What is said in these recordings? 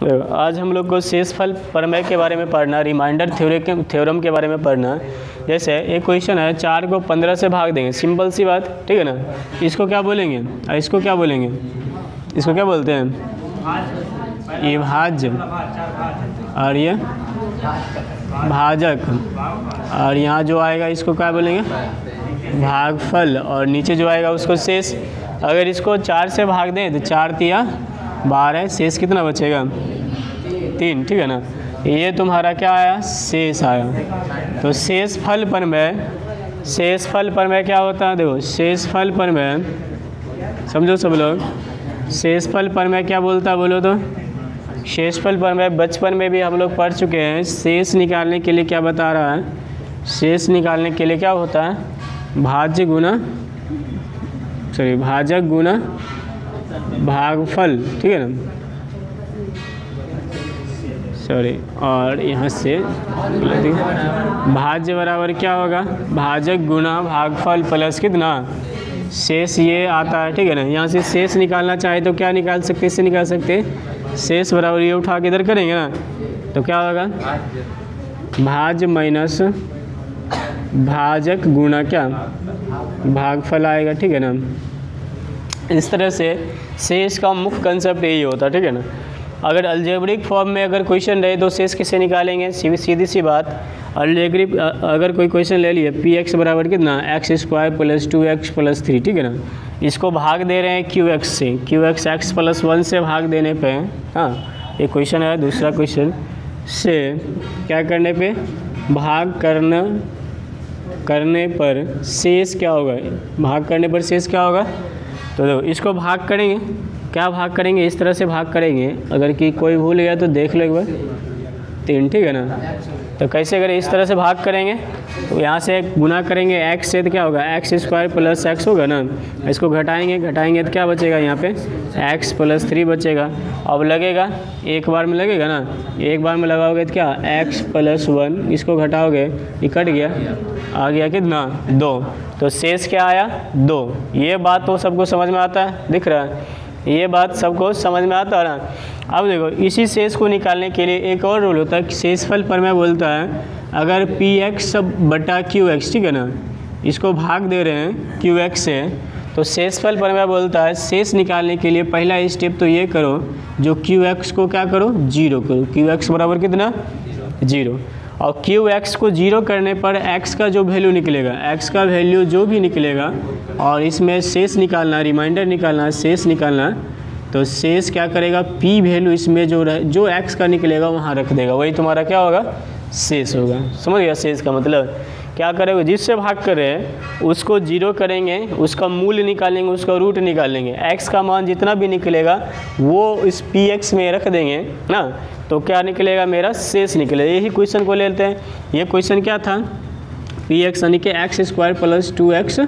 तो आज हम लोग को शेषफल प्रमेय के बारे में पढ़ना, रिमाइंडर थ्योरम के बारे में पढ़ना। जैसे एक क्वेश्चन है, 4 को 15 से भाग देंगे, सिंपल सी बात, ठीक है ना। इसको क्या बोलेंगे, इसको क्या बोलेंगे, इसको क्या बोलते हैं, ये भाज्य, और ये भाजक, और यहाँ जो आएगा इसको क्या बोलेंगे, भागफल, और नीचे जो आएगा उसको शेष। अगर इसको 4 से भाग दें तो 4 तिया 12, शेष कितना बचेगा, 3, ठीक है ना। ये तुम्हारा क्या आया, शेष आया। तो शेषफल प्रमेय, शेषफल प्रमेय क्या होता है, देखो शेषफल प्रमेय समझो सब लोग। शेषफल प्रमेय क्या बोलता है बोलो तो। शेषफल प्रमेय बचपन में भी हम लोग पढ़ चुके हैं। शेष निकालने के लिए क्या बता रहा है, शेष निकालने के लिए क्या होता है, भाज्य गुना भाजक गुना भागफल, ठीक है ना, और यहाँ से भाज्य बराबर क्या होगा, भाजक गुना भागफल प्लस कितना, शेष ये आता है, ठीक है ना। यहाँ से शेष निकालना चाहे तो क्या निकाल सकते, इससे निकाल सकते, शेष बराबर ये उठा के इधर करेंगे ना, तो क्या होगा, भाज्य माइनस भाजक गुना क्या भागफल आएगा, ठीक है ना। इस तरह से शेष का मुख्य कंसेप्ट यही होता है, ठीक है ना। अगर अलजेब्रिक फॉर्म में अगर क्वेश्चन रहे तो शेष किससे निकालेंगे, सीधी सी बात। अलजेब्रिक अगर कोई क्वेश्चन ले लिए, पी एक्स बराबर कितना, x² + 2x + 3, ठीक है ना। इसको भाग दे रहे हैं क्यू एक्स से, क्यू एक्स x + 1 से भाग देने पे, हाँ एक क्वेश्चन है। दूसरा क्वेश्चन से क्या करने पे, भाग करने पर शेष क्या होगा, भाग करने पर शेष क्या होगा। तो देखो इसको भाग करेंगे, क्या भाग करेंगे, इस तरह से भाग करेंगे। अगर कि कोई भूल गया तो देख लो एक बार, 3, ठीक है ना। तो कैसे अगर इस तरह से भाग करेंगे तो यहाँ से गुना करेंगे x से, तो क्या होगा, x² + x होगा ना। इसको घटाएंगे तो क्या बचेगा, यहाँ पे x + 3 बचेगा। अब लगेगा, एक बार में लगेगा ना, एक बार में लगाओगे तो क्या, x + 1, इसको घटाओगे, ये कट गया, आ गया कितना, 2। तो शेष क्या आया, 2। ये बात तो सबको समझ में आता है, दिख रहा है, ये बात सबको समझ में आता है ना। अब देखो इसी शेष को निकालने के लिए एक और रूल होता है, शेषफल प्रमेय बोलता है, अगर px बटा qx, ठीक है ना, इसको भाग दे रहे हैं qx से, तो शेषफल प्रमेय बोलता है शेष निकालने के लिए पहला स्टेप तो ये करो, जो qx को क्या करो, 0 करो। qx बराबर कितना, 0, और qx को 0 करने पर x का जो वैल्यू निकलेगा, x का वैल्यू जो भी निकलेगा, और इसमें शेष निकालना, रिमाइंडर निकालना, शेष निकालना, तो शेष क्या करेगा, p वैल्यू इसमें जो x का निकलेगा वहाँ रख देगा, वही तुम्हारा क्या होगा, शेष होगा। समझ गया, शेष का मतलब क्या करेंगे, जिससे भाग कर रहे हैं उसको 0 करेंगे, उसका मूल्य निकालेंगे, उसका रूट निकालेंगे, x का मान जितना भी निकलेगा वो इस px में रख देंगे ना, तो क्या निकलेगा, मेरा शेष निकलेगा। यही क्वेश्चन को लेते हैं। ये क्वेश्चन क्या था, px यानी कि x² + 2x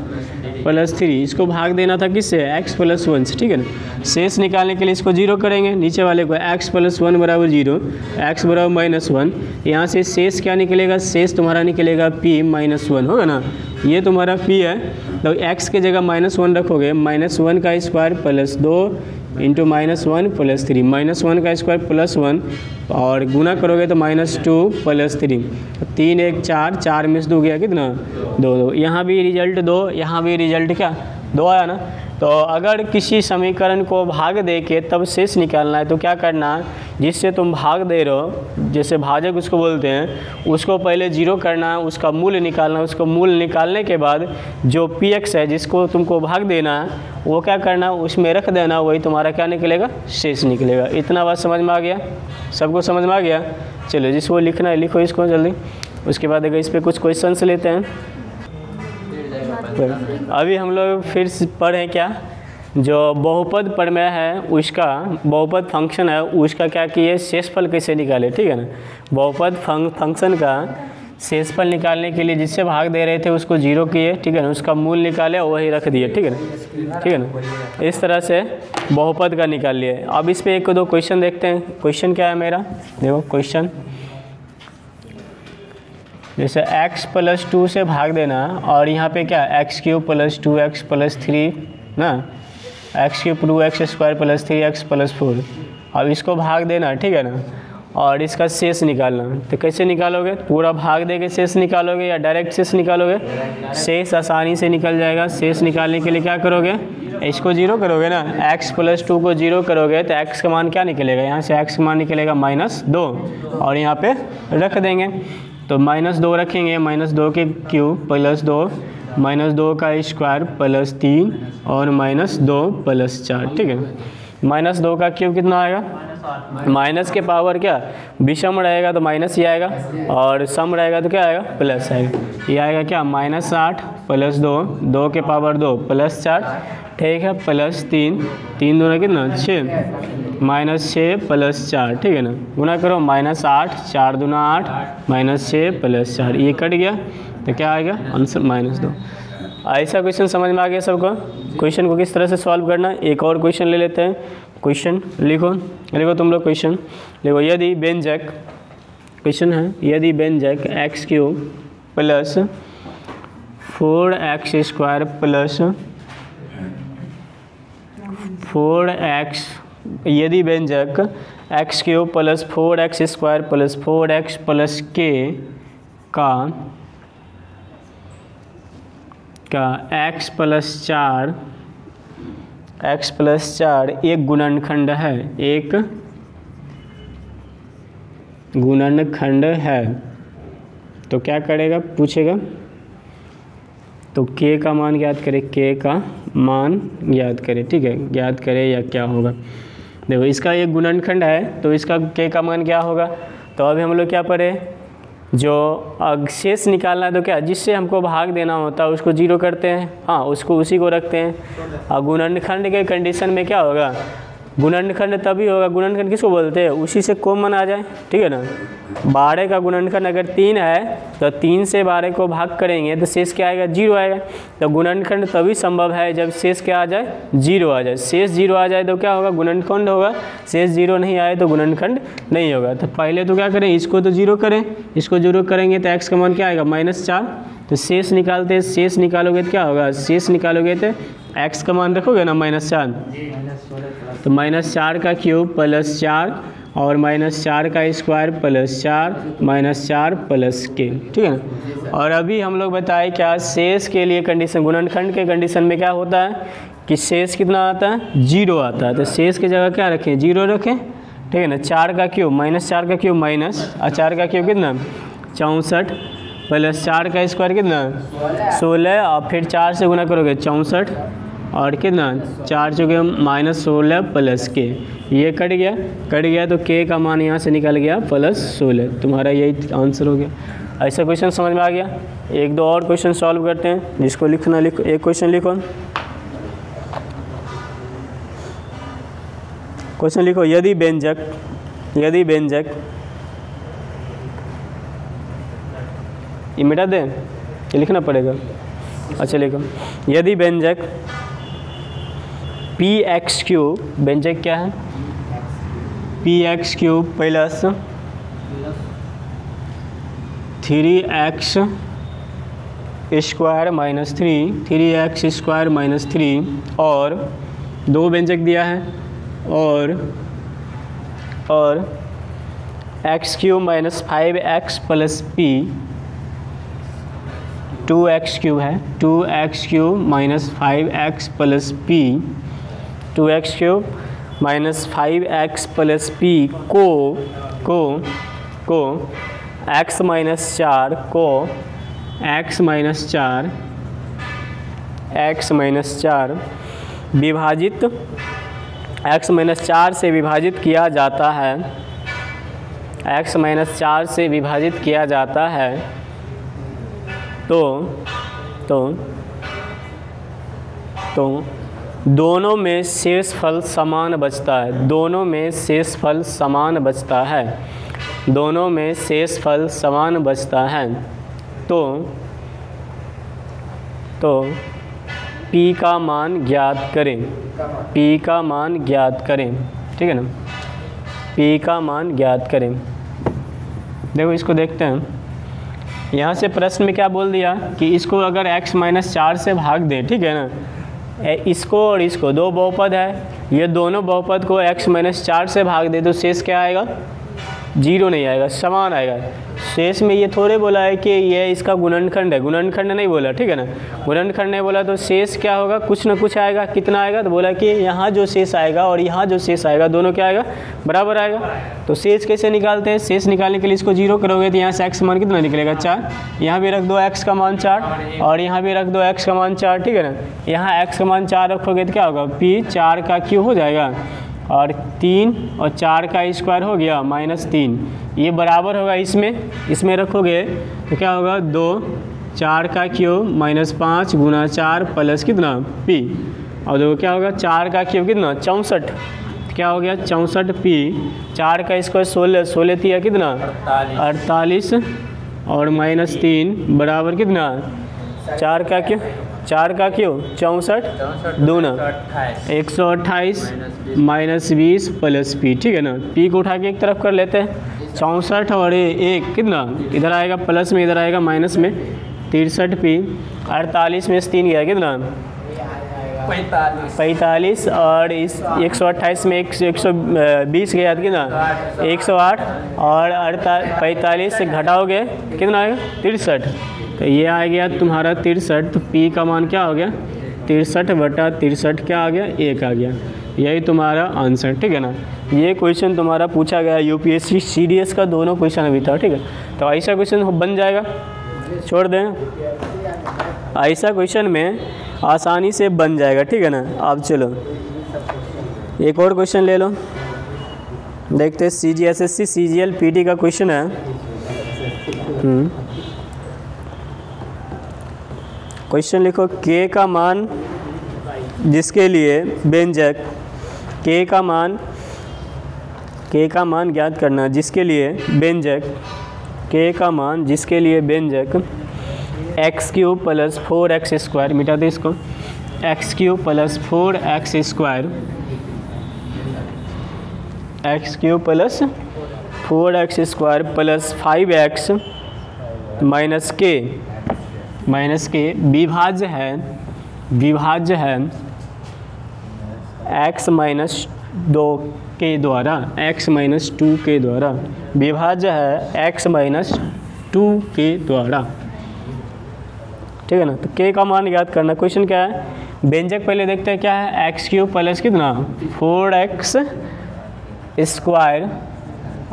+ 3, इसको भाग देना था किससे, x + 1 से, ठीक है ना। शेष निकालने के लिए इसको 0 करेंगे, नीचे वाले को x + 1 बराबर 0, x बराबर -1। यहाँ से शेष क्या निकलेगा, शेष तुम्हारा निकलेगा p -1 होगा ना, ये तुम्हारा p है। तो x के जगह -1 रखोगे, -1 का स्क्वायर + 2 × -1 + 3, -1 का स्क्वायर + 1, और गुना करोगे तो -2 + 3, 3 1 4, 4 में से 2 गया कितना, 2। यहाँ भी रिजल्ट 2, यहाँ भी रिजल्ट क्या, 2 आया ना। तो अगर किसी समीकरण को भाग दे के तब शेष निकालना है तो क्या करना, जिससे तुम भाग दे रहे हो, जैसे भाजक उसको बोलते हैं, उसको पहले 0 करना, उसका मूल्य निकालना, उसको मूल्य निकालने के बाद जो px है जिसको तुमको भाग देना है वो क्या करना, उसमें रख देना, वही तुम्हारा क्या निकलेगा, शेष निकलेगा। इतना बात समझ में आ गया, सबको समझ में आ गया। चलो जिसको लिखना है लिखो इसको जल्दी, उसके बाद अगर इस पर कुछ क्वेश्चन लेते हैं। अभी हम लोग फिर पढ़ें क्या, जो बहुपद प्रमेय है उसका, बहुपद फंक्शन है उसका क्या किए, शेषफल कैसे निकाले, ठीक है ना। बहुपद फंक्शन का शेषफल निकालने के लिए जिससे भाग दे रहे थे उसको 0 किए, ठीक है ना, उसका मूल निकाले और वही रख दिए, ठीक है ना, ठीक है ना। इस तरह से बहुपद का निकाल लिए। अब इस पे 1-2 क्वेश्चन देखते हैं। क्वेश्चन क्या है मेरा, देखो क्वेश्चन, जैसे x + 2 से भाग देना, और यहाँ पे क्या x³ + 2x + 3 ना, x³ 2x² + 3x + 4, अब इसको भाग देना, ठीक है ना, और इसका शेष निकालना। तो कैसे निकालोगे? पूरा भाग देके शेष निकालोगे या डायरेक्ट शेष निकालोगे? शेष आसानी से निकल जाएगा। शेष निकालने के लिए क्या करोगे? इसको जीरो करोगे ना, x + 2 को जीरो करोगे तो x का मान क्या निकलेगा? यहाँ से x का मान निकलेगा -2 और यहाँ पे रख देंगे। तो -2 रखेंगे, -2 के क्यूब +2 -2 का स्क्वायर +3 और -2 + 4, ठीक है। -2 का क्यूब कितना आएगा? माइनस के पावर क्या विषम रहेगा तो माइनस ही आएगा और सम रहेगा तो क्या आएगा? प्लस आएगा। ये आएगा क्या? -8 + 2, 2 के पावर 2 + 4, ठीक है, +3, 3 दूना कितना? 6, -6 + 4, ठीक है ना। गुना करो, -8, 4 दूना 8, -6 + 4, ये कट गया तो क्या आएगा? आंसर -2। ऐसा क्वेश्चन समझ में आ गया सबको? क्वेश्चन को किस तरह से सॉल्व करना। एक और क्वेश्चन ले लेते हैं। क्वेश्चन लिखो तुम लोग, क्वेश्चन लिखो। यदि व्यंजक, क्वेश्चन है, यदि व्यंजक x³ + 4x² + 4x, यदि व्यंजक x³ + 4x² + 4x + k का x + 4 एक गुणनखंड है, एक गुणनखंड है, तो क्या करेगा? पूछेगा। तो k का मान ज्ञात करें, k का मान ज्ञात करें, ठीक है, ज्ञात करें या क्या होगा। देखो इसका एक गुणनखंड है तो इसका k का मान क्या होगा? तो अभी हम लोग क्या पढ़े? जो शेष निकालना है तो क्या, जिससे हमको भाग देना होता है उसको जीरो करते हैं, हाँ, उसको उसी को रखते हैं। और गुणनखंड के कंडीशन में क्या होगा? गुणनखंड तभी होगा, गुणनखंड किसको बोलते हैं? उसी से कॉमन आ जाए, ठीक है ना। 12 का गुणनखंड अगर 3 है तो 3 से 12 को भाग करेंगे तो शेष क्या आएगा? 0 आएगा। तो गुणनखंड तभी संभव है जब शेष क्या आ जाए? 0 आ जाए। शेष 0 आ जाए तो क्या होगा? गुणनखंड होगा। शेष 0 नहीं आए तो गुणनखंड नहीं होगा। तो पहले तो क्या करें? इसको तो 0 करें, इसको 0 करेंगे तो x का मान क्या आएगा? -4। तो शेष निकालते हैं, शेष निकालोगे तो क्या होगा? शेष निकालोगे तो x का मान रखोगे ना -4, तो -4 का क्यूब +4 और -4 का स्क्वायर +4 -4 + k, ठीक है ना। और अभी हम लोग बताए क्या? शेष के लिए कंडीशन, गुणनखंड के कंडीशन में क्या होता है कि शेष कितना आता है? 0 आता है। तो शेष की जगह क्या रखें? 0 रखें, ठीक है ना। 4 का क्यूब -4 का क्यूब -4 का क्यूब कितना? 64 +4 का स्क्वायर कितना? 16 और फिर 4 से गुना करोगे 64 और कितना? 4 चुके -16 + k, ये कट गया तो k का मान यहाँ से निकल गया +16। तुम्हारा यही आंसर हो गया। ऐसा क्वेश्चन समझ में आ गया। एक दो और क्वेश्चन सॉल्व करते हैं, जिसको लिखना लिखो। एक क्वेश्चन लिखो, क्वेश्चन लिखो। यदि व्यंजक ये मिटा दें, ये लिखना पड़ेगा। अच्छा लिखो। यदि व्यंजक px³ व्यंजक क्या है? px³ + 3x² - 3 और दो व्यंजक दिया है और x³ - 5x + p 2x³ है, 2x³ - 5x + p 2x³ - 5x + p को x - 4 को x - 4 विभाजित x - 4 से विभाजित किया जाता है, x - 4 से विभाजित किया जाता है तो दोनों में शेषफल समान बचता है। दोनों में शेषफल समान बचता है। दोनों में शेषफल समान बचता है। तो p का मान ज्ञात करें। p का मान ज्ञात करें, ठीक है ना। p का मान ज्ञात करें। देखो इसको देखते हैं। यहाँ से प्रश्न में क्या बोल दिया कि इसको अगर x - 4 से भाग दें, ठीक है ना। इसको और इसको, दो बहुपद है, ये दोनों बहुपद को x माइनस 4 से भाग दे तो शेष क्या आएगा, 0 नहीं आएगा, समान आएगा। शेष में ये थोड़े बोला है कि ये इसका गुणनखंड है, गुणनखंड नहीं बोला, ठीक है ना, गुणनखंड नहीं बोला तो शेष क्या होगा, कुछ ना कुछ आएगा। कितना आएगा, तो बोला कि यहाँ जो शेष आएगा और यहाँ जो शेष आएगा दोनों क्या आएगा, बराबर आएगा। तो शेष कैसे निकालते हैं, शेष निकालने के लिए इसको 0 करोगे तो यहाँ से x मान कितना निकलेगा, 4। यहाँ भी रख दो x का मान 4 और यहाँ भी रख दो x का मान 4, ठीक है ना। यहाँ x का मान 4 रखोगे तो क्या होगा, p 4 का क्यूब हो जाएगा और 3 और 4 का स्क्वायर हो गया -3। ये बराबर होगा इसमें रखोगे तो क्या होगा, 2 4 का क्यूब -5 गुना 4 प्लस कितना p, और देखो क्या होगा, 4 का क्यूब कितना 64, क्या हो गया 64 p, 4 का स्क्वायर 16, 16 थी कितना 48 और -3 बराबर कितना 4 का क्यूब 64 दूना 128 -20 प्लस p, ठीक है ना। p को उठा के एक तरफ कर लेते हैं, 64 और 1 कितना इधर आएगा प्लस में, इधर आएगा माइनस में, 63 p, 48 में से 3 गया कितना 45 और इस 128 में 120 गया कितना 108 और 45 से घटाओगे कितना आएगा 63, तो ये आ गया तुम्हारा 63। तो p का मान क्या हो गया 63/63 क्या आ गया 1 आ गया। यही तुम्हारा आंसर, ठीक है ना। ये क्वेश्चन तुम्हारा पूछा गया यूपीएससी सीडीएस का, दोनों क्वेश्चन अभी था, ठीक है। तो ऐसा क्वेश्चन बन जाएगा, छोड़ दें, ऐसा क्वेश्चन में आसानी से बन जाएगा, ठीक है ना। अब चलो एक और क्वेश्चन ले लो, देखते हैं CGSSC CGL PT का क्वेश्चन है। क्वेश्चन लिखो, k का मान जिसके लिए व्यंजक k का मान ज्ञात करना, जिसके लिए व्यंजक k का मान जिसके लिए व्यंजक x³ प्लस 4x स्क्वायर, मिटा दे इसको, x³ plus 4x square, x³ plus 4x square plus 5x minus के विभाज्य है x माइनस 2 के द्वारा, x माइनस 2 के द्वारा, विभाज्य है x माइनस 2 के द्वारा, ठीक है ना। तो k का मान ज्ञात करना। क्वेश्चन क्या है, व्यंजक पहले देखते हैं क्या है, x³ प्लस कितना 4x स्क्वायर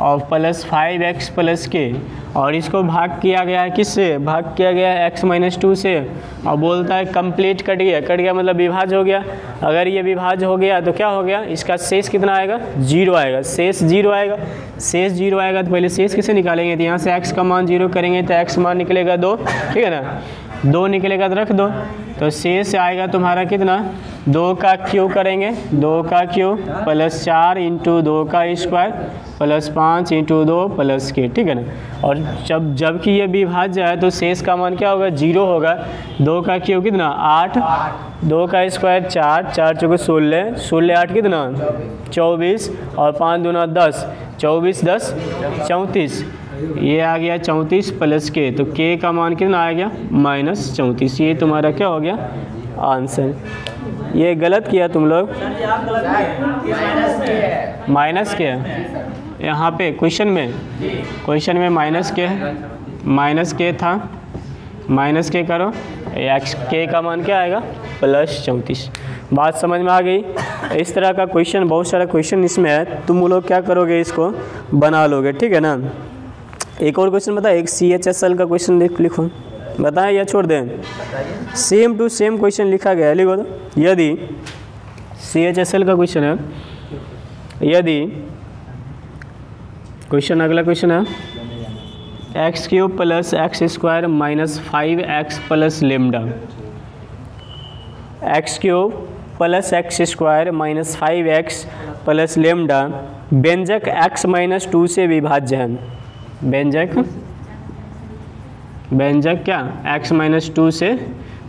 और प्लस 5x प्लस k, और इसको भाग किया गया है किससे, भाग किया गया है x माइनस 2 से, और बोलता है कंप्लीट कट गया मतलब विभाज्य हो गया। अगर ये विभाज्य हो गया तो क्या हो गया, इसका शेष कितना आएगा 0 आएगा, शेष 0 आएगा, शेष 0 आएगा। तो पहले शेष किसे निकालेंगे, तो यहाँ से x का मान 0 करेंगे तो x मान निकलेगा 2, ठीक है ना, 2 निकलेगा तो रख दो। तो शेष आएगा तुम्हारा कितना, 2 का क्यूब करेंगे, 2 का क्यूब प्लस 4 इंटू 2 का square plus 5 into 2 plus k, ठीक है ना। और जबकि ये विभाज्य है तो शेष का मान क्या होगा 0 होगा। 2 का क्यूब कितना 8, 2 का स्क्वायर 4, 4 चौके 16, 16 8 कितना 24 और 5 दूना 10, 24 10 34, ये आ गया 34 प्लस k, तो k का मान कितना आ गया -34। ये तुम्हारा क्या हो गया आंसर। ये गलत किया तुम लोग, माइनस के यहाँ पे क्वेश्चन में माइनस के था, माइनस के करो, x k का मान क्या आएगा +34। बात समझ में आ गई। इस तरह का क्वेश्चन, बहुत सारा क्वेश्चन इसमें है, तुम लोग क्या करोगे, इसको बना लोगे, ठीक है ना। एक और क्वेश्चन बता, एक CHSL का क्वेश्चन लिखो, बताएं या छोड़ दें, सेम टू सेम क्वेश्चन लिखा गया है, लिखो तो। यदि CHSL का क्वेश्चन है, यदि क्वेश्चन, अगला क्वेश्चन है x³ plus x square minus 5x plus lambda, x³ plus x square minus 5x plus lambda व्यंजक x माइनस 2 से विभाज्य है। व्यंजक क्या x माइनस 2 से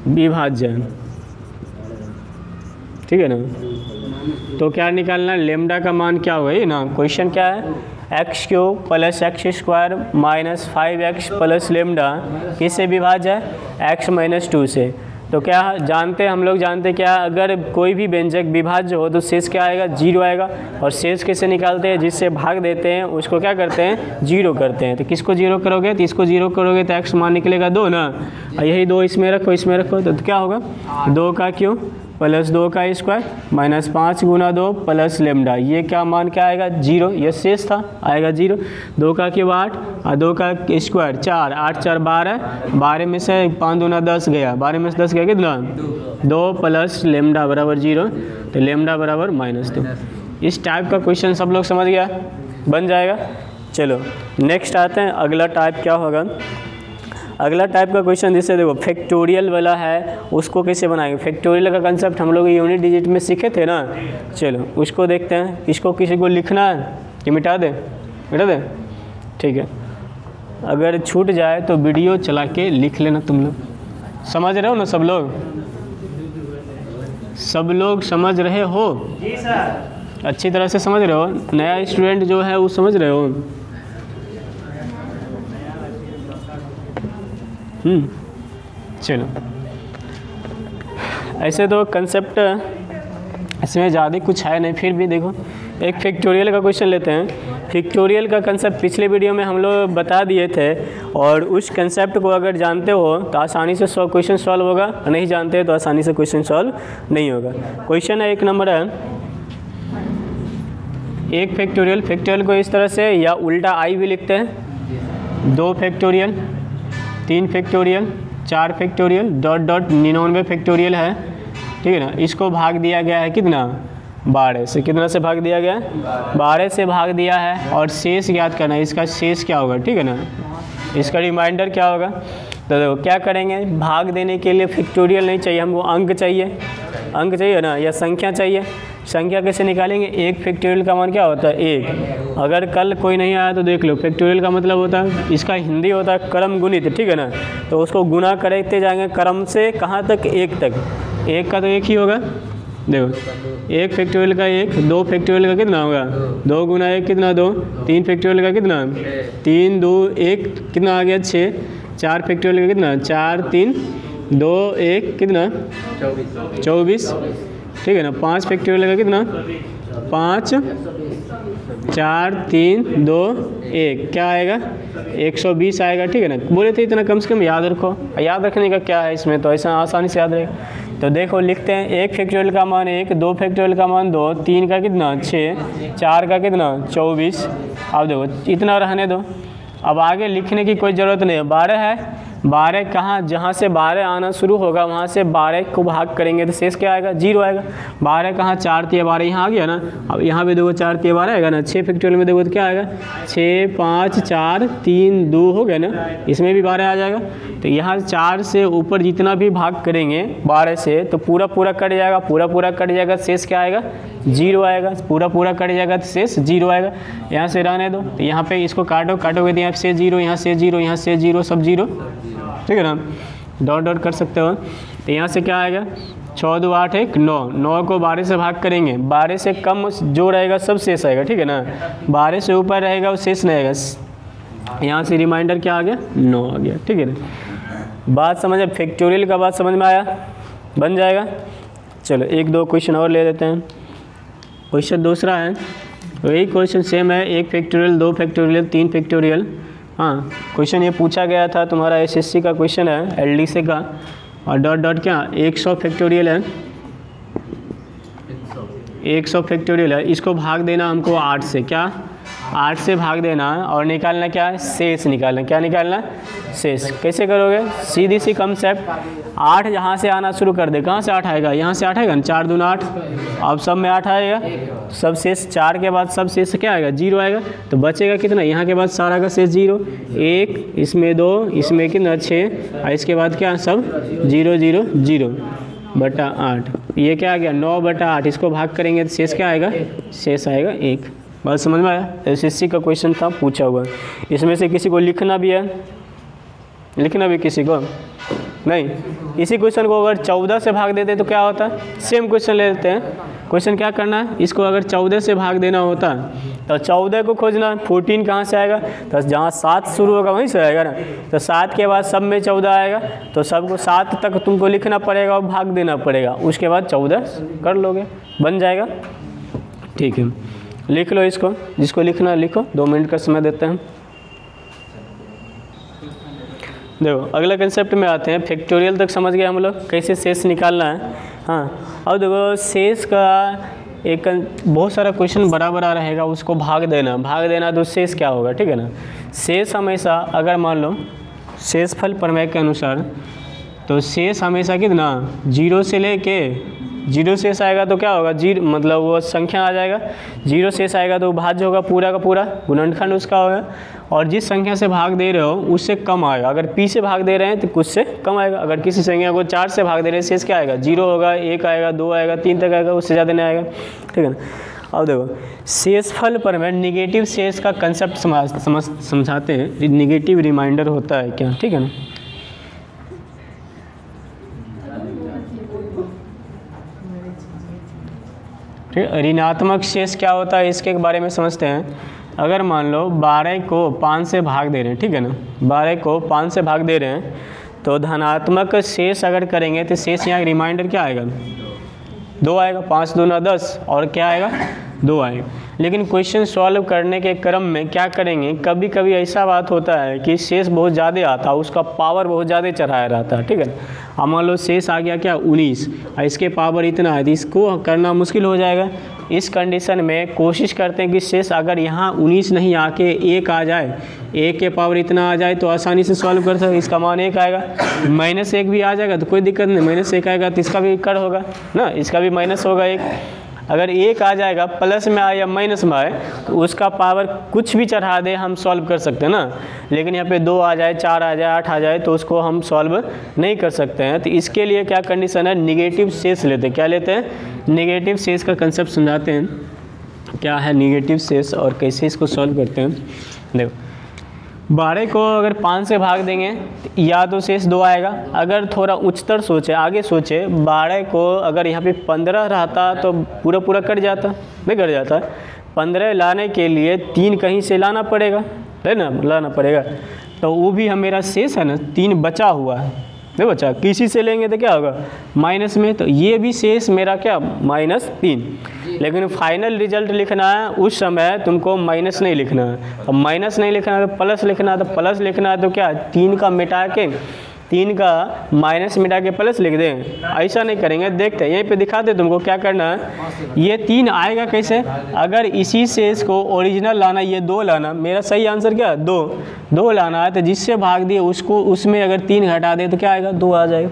विभाज्य है, ठीक है ना। तो क्या निकालना, लेमडा का मान क्या होगा, ये ना क्वेश्चन क्या है, x³ plus x square minus 5x plus lambda किससे विभाज्य है, x माइनस 2 से। तो क्या जानते हैं हम लोग, जानते क्या, अगर कोई भी व्यंजक विभाज्य हो तो शेष क्या आएगा, 0 आएगा। और शेष कैसे निकालते हैं, जिससे भाग देते हैं उसको क्या करते हैं, 0 करते हैं। तो किसको 0 करोगे, तो इसको 0 करोगे तो x मान निकलेगा 2 ना, और यही 2 इसमें रखो, इसमें रखो, तो क्या होगा 2 का क्यूब प्लस 2 का स्क्वायर माइनस 5 गुना 2 प्लस लेमडा, ये क्या मान क्या आएगा 0, ये शेष था आएगा 0। 2 का क्यूब 8 और 2 का स्क्वायर 4, 8 4 12, 12 में से 5 दूना 10 गया, 12 में से 10 गया कितना 2 प्लस लेमडा बराबर 0, तो लेमडा बराबर -2। इस टाइप का क्वेश्चन सब लोग समझ गया, बन जाएगा। चलो नेक्स्ट आते हैं, अगला टाइप क्या होगा। अगला टाइप का क्वेश्चन जिससे देखो फैक्टोरियल वाला है, उसको कैसे बनाएंगे। फैक्टोरियल का कंसेप्ट हम लोग यूनिट डिजिट में सीखे थे ना, चलो उसको देखते हैं। इसको किसी को लिखना है कि मिटा दे, मिटा दे, ठीक है। अगर छूट जाए तो वीडियो चला के लिख लेना। तुम लोग समझ रहे हो ना, सब लोग, सब लोग समझ रहे हो जी सर, अच्छी तरह से समझ रहे हो। नया स्टूडेंट जो है वो समझ रहे हो। चलो ऐसे तो कंसेप्ट इसमें ज़्यादा कुछ है नहीं, फिर भी देखो एक फैक्टोरियल का क्वेश्चन लेते हैं। फैक्टोरियल का कंसेप्ट पिछले वीडियो में हम लोग बता दिए थे, और उस कंसेप्ट को अगर जानते हो तो आसानी से क्वेश्चन सॉल्व होगा, और नहीं जानते तो आसानी से क्वेश्चन सॉल्व नहीं होगा। क्वेश्चन है 1 नंबर है, एक फैक्टोरियल, फैक्टोरियल को इस तरह से या उल्टा आई भी लिखते हैं, 2 factorial, 3 factorial, 4 factorial dot dot 99 factorial है, ठीक है ना। इसको भाग दिया गया है कितना 12 से, कितना से भाग दिया गया 12 से भाग दिया है, और शेष ज्ञात करना है, इसका शेष क्या होगा, ठीक है ना, इसका रिमाइंडर क्या होगा। तो देखो क्या करेंगे, भाग देने के लिए फैक्टोरियल नहीं चाहिए हमको, अंक चाहिए, अंक चाहिए ना, या संख्या चाहिए। संख्या कैसे निकालेंगे, एक फैक्टोरियल का मान क्या होता है 1। अगर कल कोई नहीं आया तो देख लो, फैक्टोरियल का मतलब होता है, इसका हिंदी होता है क्रम गुणित, ठीक है ना। तो उसको गुना करते जाएंगे क्रम से कहाँ तक, 1 तक, 1 का तो 1 ही होगा। देखो 1 फैक्टोरियल का 1, 2 फैक्टोरियल का कितना होगा 2 गुना 1 कितना 2, 3 फैक्टोरियल का कितना 3 2 1 कितना आ गया 6, 4 फैक्टोरियल का कितना 4 3 2 1 कितना 24, ठीक है ना। 5 फैक्टोरियल का कितना 5 4 3 2 1 क्या आएगा 120 आएगा, ठीक है ना। बोले थे इतना कम से कम याद रखो, याद रखने का क्या है इसमें, तो ऐसा आसानी से याद रहेगा। तो देखो लिखते हैं, 1 फैक्टोरियल का मान 1, 2 फैक्टोरियल का मान 2, 3 का कितना 6, 4 का कितना 24। अब देखो इतना रहने दो, अब आगे लिखने की कोई ज़रूरत नहीं है। 12 है, 12 कहाँ, जहाँ से 12 आना शुरू होगा वहाँ से 12 को भाग करेंगे तो शेष क्या आएगा 0 आएगा। 12 कहाँ 4 3 12 यहाँ आ गया ना, अब यहाँ पे देखो 4 3 12 आएगा ना। 6 फैक्टोरियल में देखो तो क्या आएगा 6 5 4 3 2 हो गया ना, इसमें भी 12 आ जाएगा। तो यहाँ 4 से ऊपर जितना भी भाग करेंगे 12 से तो पूरा पूरा कट जाएगा, पूरा पूरा कट जाएगा, शेष क्या आएगा 0 आएगा। पूरा पूरा कट जाएगा तो शेष 0 आएगा। यहाँ से रहने दो, तो यहाँ पे इसको काटोगे तो यहाँ से 0, यहाँ से 0, यहाँ से 0, सब 0, ठीक है ना। डॉट डॉट कर सकते हो। तो यहाँ से क्या आएगा 6 2 8 1 9, 9 को 12 से भाग करेंगे, 12 से कम जो रहेगा सब शेष आएगा, ठीक है ना। 12 से ऊपर रहेगा वो शेष नहीं आएगा। यहाँ से रिमाइंडर क्या आ गया 9 आ गया, ठीक है ना। बात समझ, फैक्टोरियल का बात समझ में आया, बन जाएगा। चलो 1-2 क्वेश्चन और ले लेते हैं। क्वेश्चन दूसरा है, वही क्वेश्चन सेम है, 1 फैक्टोरियल 2 फैक्टोरियल 3 फैक्टोरियल। हाँ क्वेश्चन ये पूछा गया था, तुम्हारा एसएससी का क्वेश्चन है एलडीसी का, और डॉट डॉट क्या 100 फैक्टोरियल है, 100 फैक्टोरियल है। इसको भाग देना हमको 8 से, क्या 8 से भाग देना, और निकालना क्या है शेष निकालना। क्या निकालना शेष। कैसे करोगे, सीधी सी कंसेप्ट, 8 यहाँ से आना शुरू कर दे, कहाँ से 8 आएगा, यहाँ से 8 आएगा ना, 4 दूना 8, अब सब में 8 आएगा, सब शेष 4 के बाद सब शेष क्या आएगा 0 आएगा। तो बचेगा कितना, यहाँ के बाद सारा का शेष 0, 1 इसमें 2 इसमें कितना 6, और इसके बाद क्या सब 0 0 0 बटा 8, ये क्या आ गया 9 बटा 8। इसको भाग करेंगे तो शेष क्या आएगा, शेष आएगा 1। बात समझ में आया। एसएससी का क्वेश्चन था, पूछा हुआ। इसमें से किसी को लिखना भी है, लिखना भी किसी को नहीं। इसी क्वेश्चन को अगर 14 से भाग देते तो क्या होता है, सेम क्वेश्चन ले लेते हैं, क्वेश्चन क्या करना है, इसको अगर 14 से भाग देना होता तो 14 को खोजना, 14 कहाँ से आएगा, तो जहाँ 7 शुरू होगा वहीं से आएगा ना, तो 7 के बाद सब में 14 आएगा, तो सबको 7 तक तुमको लिखना पड़ेगा और भाग देना पड़ेगा, उसके बाद 14 कर लोगे, बन जाएगा। ठीक है, लिख लो इसको, जिसको लिखना लिखो, 2 मिनट का समय देते हैं। देखो अगला कंसेप्ट में आते हैं, फैक्टोरियल तक समझ गए हम लोग कैसे शेष निकालना है। हाँ, अब देखो शेष का एक बहुत सारा क्वेश्चन बराबर आ रहेगा, उसको भाग देना तो शेष क्या होगा, ठीक है ना। शेष हमेशा अगर मान लो शेषफल प्रमेय के अनुसार, तो शेष हमेशा कितना 0 से लेके 0 शेष आएगा तो क्या होगा, 0 मतलब वो संख्या आ जाएगा, 0 शेष आएगा तो भाज्य होगा पूरा का पूरा, गुणनखंड उसका होगा, और जिस संख्या से भाग दे रहे हो उससे कम आएगा। अगर p से भाग दे रहे हैं तो कुछ से कम आएगा, अगर किसी संख्या को 4 से भाग दे रहे हैं शेष क्या आएगा, 0 होगा, 1 आएगा, 2 आएगा, 3 तक आएगा, उससे ज़्यादा नहीं आएगा, ठीक है ना। अब देखो शेषफल प्रमेय निगेटिव शेष का कंसेप्ट समझाते हैं, निगेटिव रिमाइंडर होता है क्या, ठीक है ना। ठीक, ऋणात्मक शेष क्या होता है इसके बारे में समझते हैं। अगर मान लो 12 को 5 से भाग दे रहे हैं, ठीक है ना, 12 को 5 से भाग दे रहे हैं, तो धनात्मक शेष अगर करेंगे तो शेष यहाँ रिमाइंडर क्या आएगा, 2 आएगा, 5 दूना 10, और क्या आएगा 2 आएगा। लेकिन क्वेश्चन सॉल्व करने के क्रम में क्या करेंगे, कभी कभी ऐसा बात होता है कि शेष बहुत ज़्यादा आता है, उसका पावर बहुत ज़्यादा चढ़ाया रहता है, ठीक है। अब मान लो शेष आ गया क्या 19, और इसके पावर इतना है, तो इसको करना मुश्किल हो जाएगा। इस कंडीशन में कोशिश करते हैं कि शेष अगर यहाँ 19 नहीं आके 1 आ जाए, 1 के पावर इतना आ जाए तो आसानी से सॉल्व कर सकते, इसका मान 1 आएगा, -1 भी आ जाएगा तो कोई दिक्कत नहीं, -1 आएगा तो इसका भी कर होगा ना, इसका भी माइनस होगा 1। अगर 1 आ जाएगा प्लस में आए या माइनस में आए तो उसका पावर कुछ भी चढ़ा दे हम सॉल्व कर सकते हैं ना। लेकिन यहाँ पे 2 आ जाए, 4 आ जाए, 8 आ जाए तो उसको हम सॉल्व नहीं कर सकते हैं। तो इसके लिए क्या कंडीशन है, निगेटिव शेष लेते हैं। क्या लेते हैं, निगेटिव शेष का कंसेप्ट समझाते हैं, क्या है निगेटिव शेष और कैसे इसको सॉल्व करते हैं। देखो 12 को अगर 5 से भाग देंगे या तो शेष 2 आएगा। अगर थोड़ा उच्चतर सोचे, आगे सोचे, 12 को अगर यहाँ पे 15 रहता तो पूरा पूरा कट जाता, नहीं कट जाता। 15 लाने के लिए 3 कहीं से लाना पड़ेगा, है ना, लाना पड़ेगा, तो वो भी हम मेरा शेष है ना 3 बचा हुआ है, नहीं बचा, किसी से लेंगे तो क्या होगा माइनस में, तो ये भी शेष मेरा क्या -3। लेकिन फाइनल रिजल्ट लिखना है उस समय तुमको माइनस नहीं लिखना है, अब माइनस नहीं लिखना है तो प्लस लिखना है, तो प्लस लिखना है तो क्या 3 का मिटा के 3 का माइनस मिटा के प्लस लिख दें, ऐसा नहीं करेंगे। देखते हैं यहीं पे दिखाते तुमको क्या करना है। ये 3 आएगा कैसे, अगर इसी शेष को ओरिजिनल लाना, ये 2 लाना, मेरा सही आंसर क्या है 2 लाना है, तो जिससे भाग दिए उसको उसमें अगर 3 घटा दे तो क्या आएगा 2 आ जाएगा।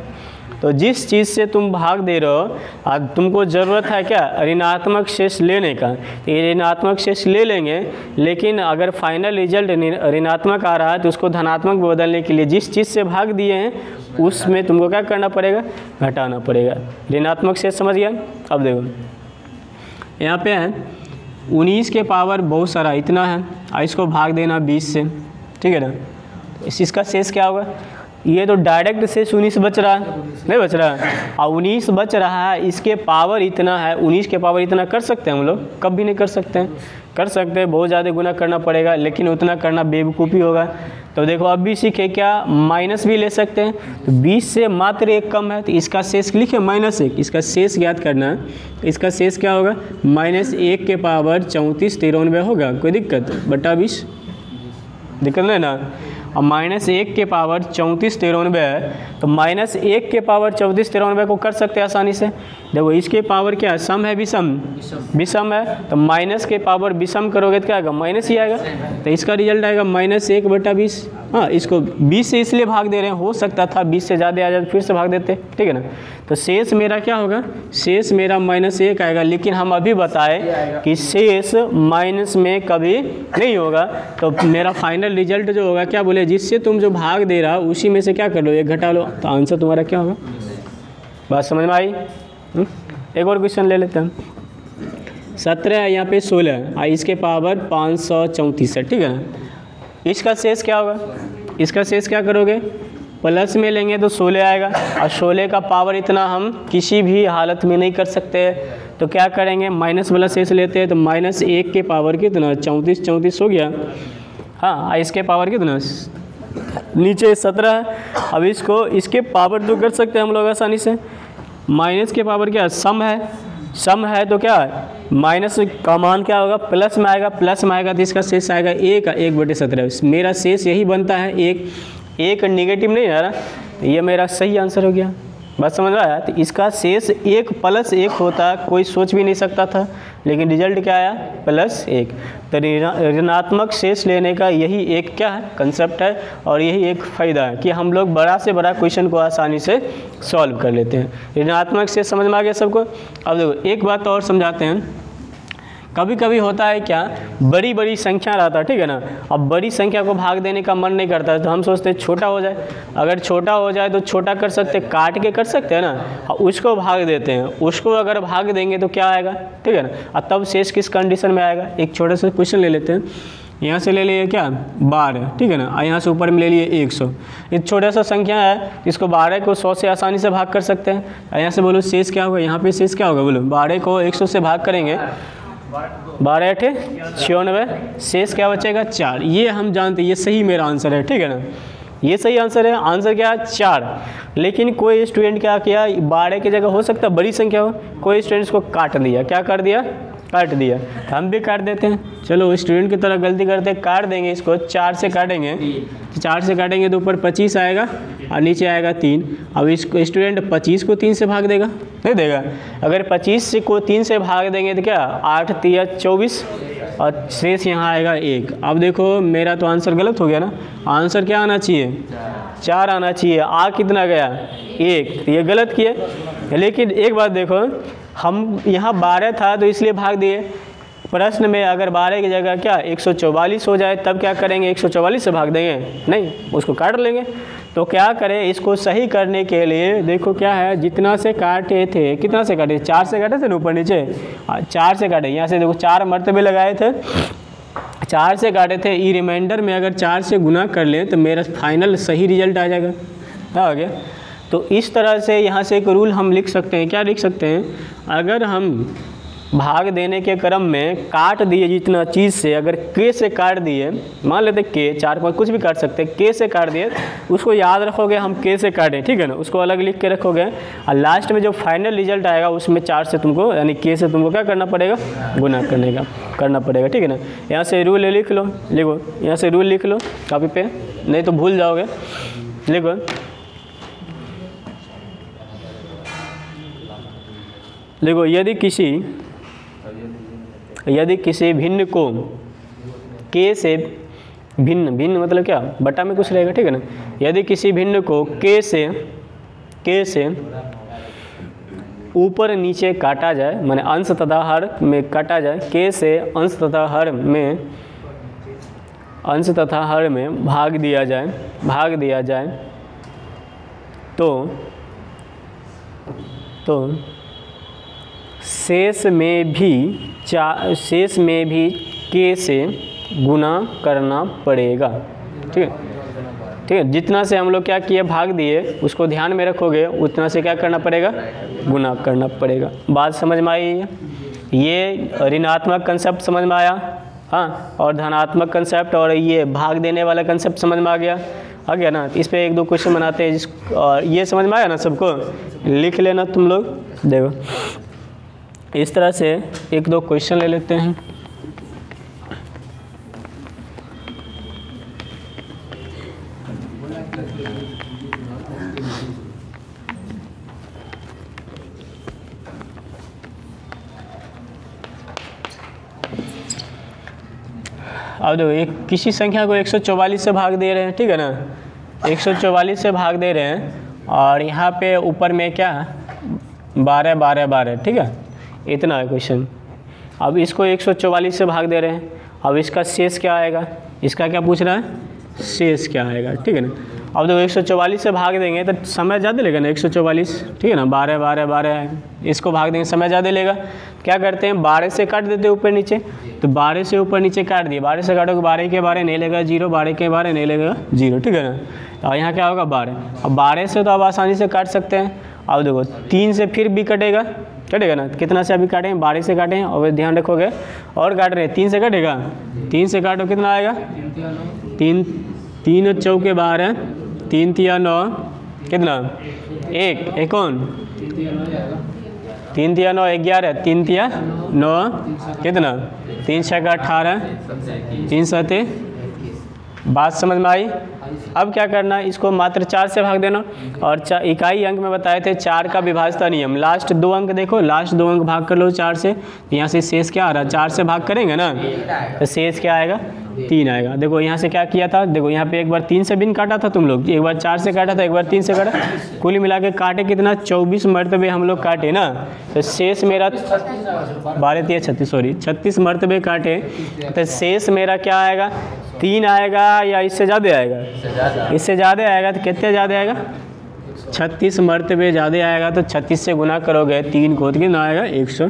तो जिस चीज़ से तुम भाग दे रहे हो आज तुमको ज़रूरत है क्या ऋणात्मक शेष लेने का, तो ये ऋणात्मक शेष ले लेंगे, लेकिन अगर फाइनल रिजल्ट ऋणात्मक आ रहा है तो उसको धनात्मक बदलने के लिए जिस चीज़ से भाग दिए हैं उसमें तुमको क्या करना पड़ेगा, घटाना पड़ेगा। ऋणात्मक शेष समझ गया। अब देखो यहाँ पे है 19 के पावर बहुत सारा इतना है, और इसको भाग देना 20 से, ठीक है ना, इसका शेष क्या होगा, ये तो डायरेक्ट शेष 19 बच रहा है, नहीं बच रहा है, और 19 बच रहा है, इसके पावर इतना है, 19 के पावर इतना कर सकते हैं हम लोग, कभी नहीं कर सकते हैं, कर सकते हैं बहुत ज़्यादा गुना करना पड़ेगा, लेकिन उतना करना बेवकूफ़ी होगा। तो देखो अब भी सीखे क्या, माइनस भी ले सकते हैं, तो 20 से मात्र 1 कम है, तो इसका शेष लिखे -1, इसका शेष ज्ञात करना है। इसका शेष क्या होगा, -1 के पावर 34 93 होगा, कोई दिक्कत, बटा 20, दिक्कत नहीं ना। और -1 के पावर 34 93 है, तो -1 के पावर 34 93 को कर सकते हैं आसानी से। देखो इसके पावर क्या है, सम है विषम है, तो माइनस के पावर विषम करोगे तो क्या आएगा, माइनस ही आएगा, तो इसका रिजल्ट आएगा -1 बटा 20। हाँ, इसको 20 से इसलिए भाग दे रहे हैं, हो सकता था 20 से ज़्यादा आ जाए फिर से भाग देते, ठीक है ना। तो शेष मेरा क्या होगा, शेष मेरा -1 आएगा, लेकिन हम अभी बताए कि शेष माइनस में कभी नहीं होगा। तो मेरा फाइनल रिजल्ट जो होगा क्या बोले, जिससे तुम जो भाग दे रहा उसी में से क्या कर लो, 1 घटा लो, तो आंसर तुम्हारा क्या होगा। बात समझ में आई। एक और क्वेश्चन ले लेते हैं। 17 है, यहाँ पे 16 है, इसके पावर 534 है, ठीक है ना। इसका शेष क्या होगा, इसका शेष क्या करोगे, प्लस में लेंगे तो 16 आएगा, और 16 का पावर इतना हम किसी भी हालत में नहीं कर सकते, तो क्या करेंगे, माइनस वाला शेष लेते हैं, तो माइनस 1 के पावर कितना 34, 34 हो गया। हाँ, इसके पावर कितना नीचे 17 है। अब इसको इसके पावर तो कर सकते हैं हम लोग आसानी से। माइनस के पावर क्या सम है, सम है तो क्या माइनस का मान क्या होगा, प्लस में आएगा, प्लस में आएगा तो इसका शेष आएगा 1/17। मेरा शेष यही बनता है, एक नेगेटिव नहीं आ रहा, ये मेरा सही आंसर हो गया। बात समझ में आया। तो इसका शेष 1 + 1 होता, कोई सोच भी नहीं सकता था, लेकिन रिजल्ट क्या आया +1। तो ऋणात्मक शेष लेने का यही एक क्या है कंसेप्ट है, और यही एक फ़ायदा है कि हम लोग बड़ा से बड़ा क्वेश्चन को आसानी से सॉल्व कर लेते हैं। ऋणात्मक शेष समझ में आ गया सबको। अब देखो एक बात और समझाते हैं। कभी कभी होता है क्या, बड़ी बड़ी संख्या रहता है, ठीक है ना। अब बड़ी संख्या को भाग देने का मन नहीं करता है, तो हम सोचते हैं छोटा हो जाए। अगर छोटा हो जाए तो छोटा कर सकते, काट के कर सकते हैं ना, उसको भाग देते हैं। उसको अगर भाग देंगे तो क्या आएगा, ठीक है ना। और तब शेष किस कंडीशन में आएगा, एक छोटा सा क्वेश्चन ले लेते हैं। यहाँ से ले लिए क्या 12, ठीक है ना, और यहाँ से ऊपर में ले लिए 100। ये छोटा सा संख्या है, इसको 12 को 100 से आसानी से भाग कर सकते हैं। यहाँ से बोलो शेष क्या होगा, यहाँ पे शेष क्या होगा, बोलो 12 को 100 से भाग करेंगे, 12 × 96, शेष क्या बचेगा 4। ये हम जानते हैं, ये सही मेरा आंसर है, ठीक है ना, ये सही आंसर है। आंसर क्या है 4। लेकिन कोई स्टूडेंट क्या किया, 12 की जगह हो सकता है बड़ी संख्या हो, कोई स्टूडेंट इसको काट दिया, क्या कर दिया, काट दिया। हम भी काट देते हैं, चलो स्टूडेंट की तरह गलती करते हैं, काट देंगे इसको, 4 से काटेंगे, 4 से काटेंगे तो ऊपर 25 आएगा और नीचे आएगा 3। अब इसको स्टूडेंट 25 को 3 से भाग देगा, नहीं देगा। अगर 25 को 3 से भाग देंगे तो क्या 8 × 3 = 24, और शेष यहाँ आएगा 1। अब देखो मेरा तो आंसर गलत हो गया ना, आंसर क्या आना चाहिए 4 आना चाहिए। आ कितना गया 1, तो ये गलत किए। लेकिन एक बात देखो, हम यहाँ 12 था तो इसलिए भाग दिए। प्रश्न में अगर 12 की जगह क्या 144 हो जाए तब क्या करेंगे, 144 से भाग देंगे, नहीं, उसको काट लेंगे। तो क्या करें, इसको सही करने के लिए देखो क्या है, जितना से काटे थे, कितना से काटे, 4 से काटे थे ना ऊपर नीचे, 4 से काटे। यहाँ से देखो 4 मरतबे लगाए थे, 4 से काटे थे। ई रिमाइंडर में अगर 4 से गुना कर लें तो मेरा फाइनल सही रिजल्ट आ जाएगा। क्या हो गया। तो इस तरह से यहाँ से एक रूल हम लिख सकते हैं, क्या लिख सकते हैं, अगर हम भाग देने के क्रम में काट दिए जितना चीज़ से, अगर के से काट दिए, मान लेते के 4 5 कुछ भी काट सकते हैं, के से काट दिए, उसको याद रखोगे हम के से काटें, ठीक है ना, उसको अलग लिख के रखोगे। और लास्ट में जो फाइनल रिजल्ट आएगा उसमें 4 से तुमको यानी के से तुमको क्या करना पड़ेगा, गुना करना पड़ेगा, ठीक है ना। यहाँ से रूल लिख लो, लिखो, यहाँ से रूल लिख लो कॉपी पे, नहीं तो भूल जाओगे, लिखो। देखो यदि किसी भिन्न को के से भिन्न मतलब क्या, बटा में कुछ रहेगा, ठीक है ना। यदि किसी भिन्न को के से ऊपर नीचे काटा जाए, माने अंश तथा हर में काटा जाए, के से अंश तथा हर में भाग दिया जाए तो शेष में भी के से गुना करना पड़ेगा, ठीक है। जितना से हम लोग क्या किए, भाग दिए, उसको ध्यान में रखोगे, उतना से क्या करना पड़ेगा, गुना करना पड़ेगा। बात समझ में आई है। ये ऋणात्मक कंसेप्ट समझ में आया, हाँ, और धनात्मक कंसेप्ट और ये भाग देने वाला कंसेप्ट समझ में आ गया ना। इस पे 1-2 क्वेश्चन बनाते हैं, और ये समझ में आया ना सबको, लिख लेना तुम लोग। देखो इस तरह से 1-2 क्वेश्चन ले लेते हैं। अब देखो एक किसी संख्या को 144 से भाग दे रहे हैं, ठीक है ना, 144 से भाग दे रहे हैं, और यहाँ पे ऊपर में क्या 12 12 12, ठीक है, इतना है क्वेश्चन। अब इसको 144 से भाग दे रहे हैं, अब इसका शेष क्या आएगा, इसका क्या पूछ रहा है, शेष क्या आएगा, ठीक है ना। अब देखो 144 से भाग देंगे तो समय ज़्यादा लेगा ना, 144, ठीक है ना, 12 12 12 है, इसको भाग देंगे समय ज़्यादा लेगा। क्या करते हैं, 12 से काट देते हैं ऊपर नीचे, तो 12 से ऊपर नीचे काट दिए, 12 से काटोगे 12 के 12 नहीं लेगा 0, 12 के 12 नहीं लेगा 0, ठीक है ना। और यहाँ क्या होगा 12। अब 12 से तो आप आसानी से काट सकते हैं। अब देखो 3 से फिर भी कटेगा, कटेगा ना, कितना से अभी काटे हैं, 12 से काटे हैं, और ध्यान रखोगे और काट रहे हैं 3 से कटेगा, 3 से काटो कितना आएगा, 3 चौके 12, 3 तिया 9, कितना 1 कौन, 3 तिया 9 11, 3 तिया 9 कितना, 3 छक्का 18, 3 सते, बात समझ में आई। अब क्या करना, इसको मात्र 4 से भाग देना, और इकाई अंक में बताए थे 4 का विभाज्यता नियम, लास्ट 2 अंक देखो, लास्ट 2 अंक भाग कर लो 4 से, यहाँ से शेष क्या आ रहा है, 4 से भाग करेंगे ना तो शेष क्या आएगा, 3 आएगा। देखो यहाँ से क्या किया था, देखो यहाँ पे एक बार 3 से बिन काटा था तुम लोग, एक बार 4 से काटा था, एक बार 3 से काटा, कुल मिला के काटे कितना, 24 मरतबे हम लोग काटे ना, तो शेष मेरा 36 मरतबे काटे, तो शेष मेरा क्या आएगा, 3 आएगा या इससे ज़्यादा आएगा, इससे ज़्यादा आएगा, तो कितने ज़्यादा आएगा, 36 मरतबे ज़्यादा आएगा, तो 36 से गुना करोगे 3 को, तो कितना आएगा 100।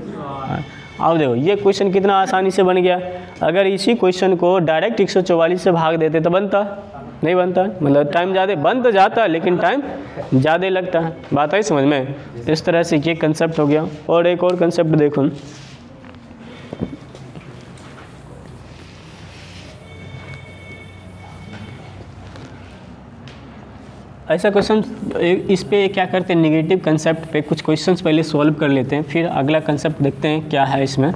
अब देखो ये क्वेश्चन कितना आसानी से बन गया, अगर इसी क्वेश्चन को डायरेक्ट 144 से भाग देते तो बनता, नहीं बनता, मतलब टाइम ज़्यादा बन तो जाता लेकिन टाइम ज़्यादा लगता है। बात आई समझ में, इस तरह से ये कंसेप्ट हो गया। और एक और कंसेप्ट देखो, ऐसा क्वेश्चन, इस पे क्या करते हैं, नेगेटिव कंसेप्ट पे कुछ क्वेश्चंस पहले सॉल्व कर लेते हैं, फिर अगला कंसेप्ट देखते हैं क्या है इसमें।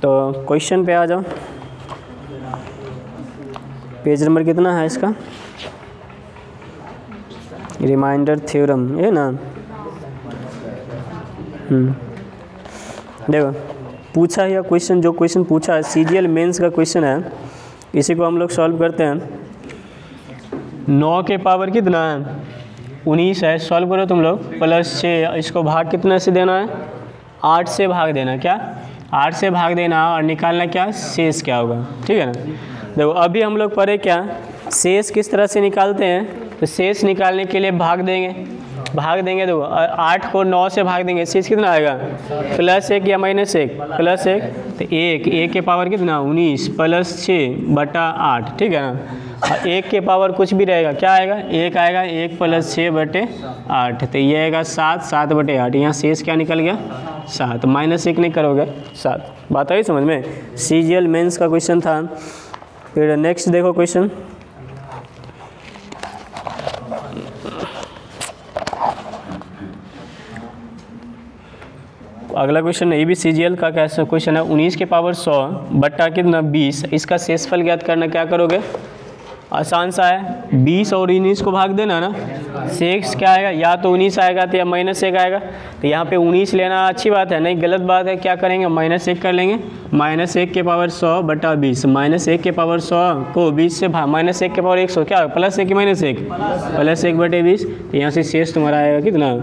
तो क्वेश्चन पे आ जाओ, पेज नंबर कितना है इसका, रिमाइंडर थ्योरम, ये ना। देखो पूछा है क्वेश्चन, जो क्वेश्चन पूछा है CGL मेंस का क्वेश्चन है, इसी को हम लोग सॉल्व करते हैं। 9 के पावर कितना है, 19 है, सॉल्व करो तुम लोग, प्लस 6, इसको भाग कितना से देना है, 8 से भाग देना, क्या 8 से भाग देना, और निकालना क्या, शेष क्या होगा, ठीक है ना। देखो अभी हम लोग पढ़े क्या, शेष किस तरह से निकालते हैं, तो शेष निकालने के लिए भाग देंगे, देखो 8 को 9 से भाग देंगे, शेष कितना आएगा, +1 या -1, +1, तो 1 के पावर कितना 19 प्लस 6 बटा 8, ठीक है ना। और 1 के पावर कुछ भी रहेगा, क्या आएगा, 1 आएगा, 1 + 6 बटे 8, तो ये आएगा 7 बटे 8, यहाँ शेष क्या निकल गया 7, -1 नहीं करोगे 7। बात आई समझ में, CGL मेंस का क्वेश्चन था। फिर नेक्स्ट देखो क्वेश्चन, अगला क्वेश्चन ये भी CGL का कैसा क्वेश्चन है, 19 के पावर 100 बट्टा कितना 20, इसका शेषफल ज्ञात करना, क्या करोगे, आसान सा है, 20 और 19 को भाग देना ना, शेष क्या आएगा, या तो 19 आएगा तो या -1 आएगा, तो यहाँ पे 19 लेना अच्छी बात है, नहीं गलत बात है, क्या करेंगे -1 कर लेंगे, -1 के पावर 100 बटा 20, -1 के पावर 100 को 20 से भाग, -1 के पावर 100 क्या होगा, +1 कि -1, +1 बटे 20, तो यहाँ से शेष तुम्हारा आएगा कितना,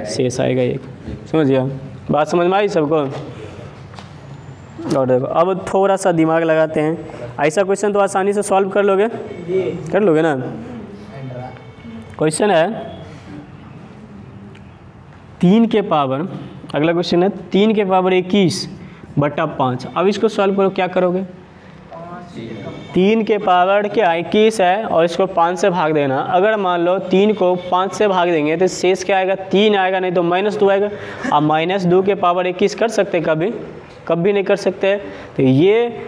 शेष आएगा 1, समझ गया, बात समझ में आई सबको। और देखो अब थोड़ा सा दिमाग लगाते हैं, ऐसा क्वेश्चन तो आसानी से सॉल्व कर लोगे ना। क्वेश्चन है 3 के पावर, अगला क्वेश्चन है 3 के पावर 21 बटा 5, अब इसको सॉल्व करो, क्या करोगे, 3 के पावर क्या 21 है और इसको 5 से भाग देना, अगर मान लो 3 को 5 से भाग देंगे तो शेष क्या आएगा, 3 आएगा, नहीं तो -2 आएगा। अब -2 के पावर 21 कर सकते, कभी नहीं कर सकते, तो ये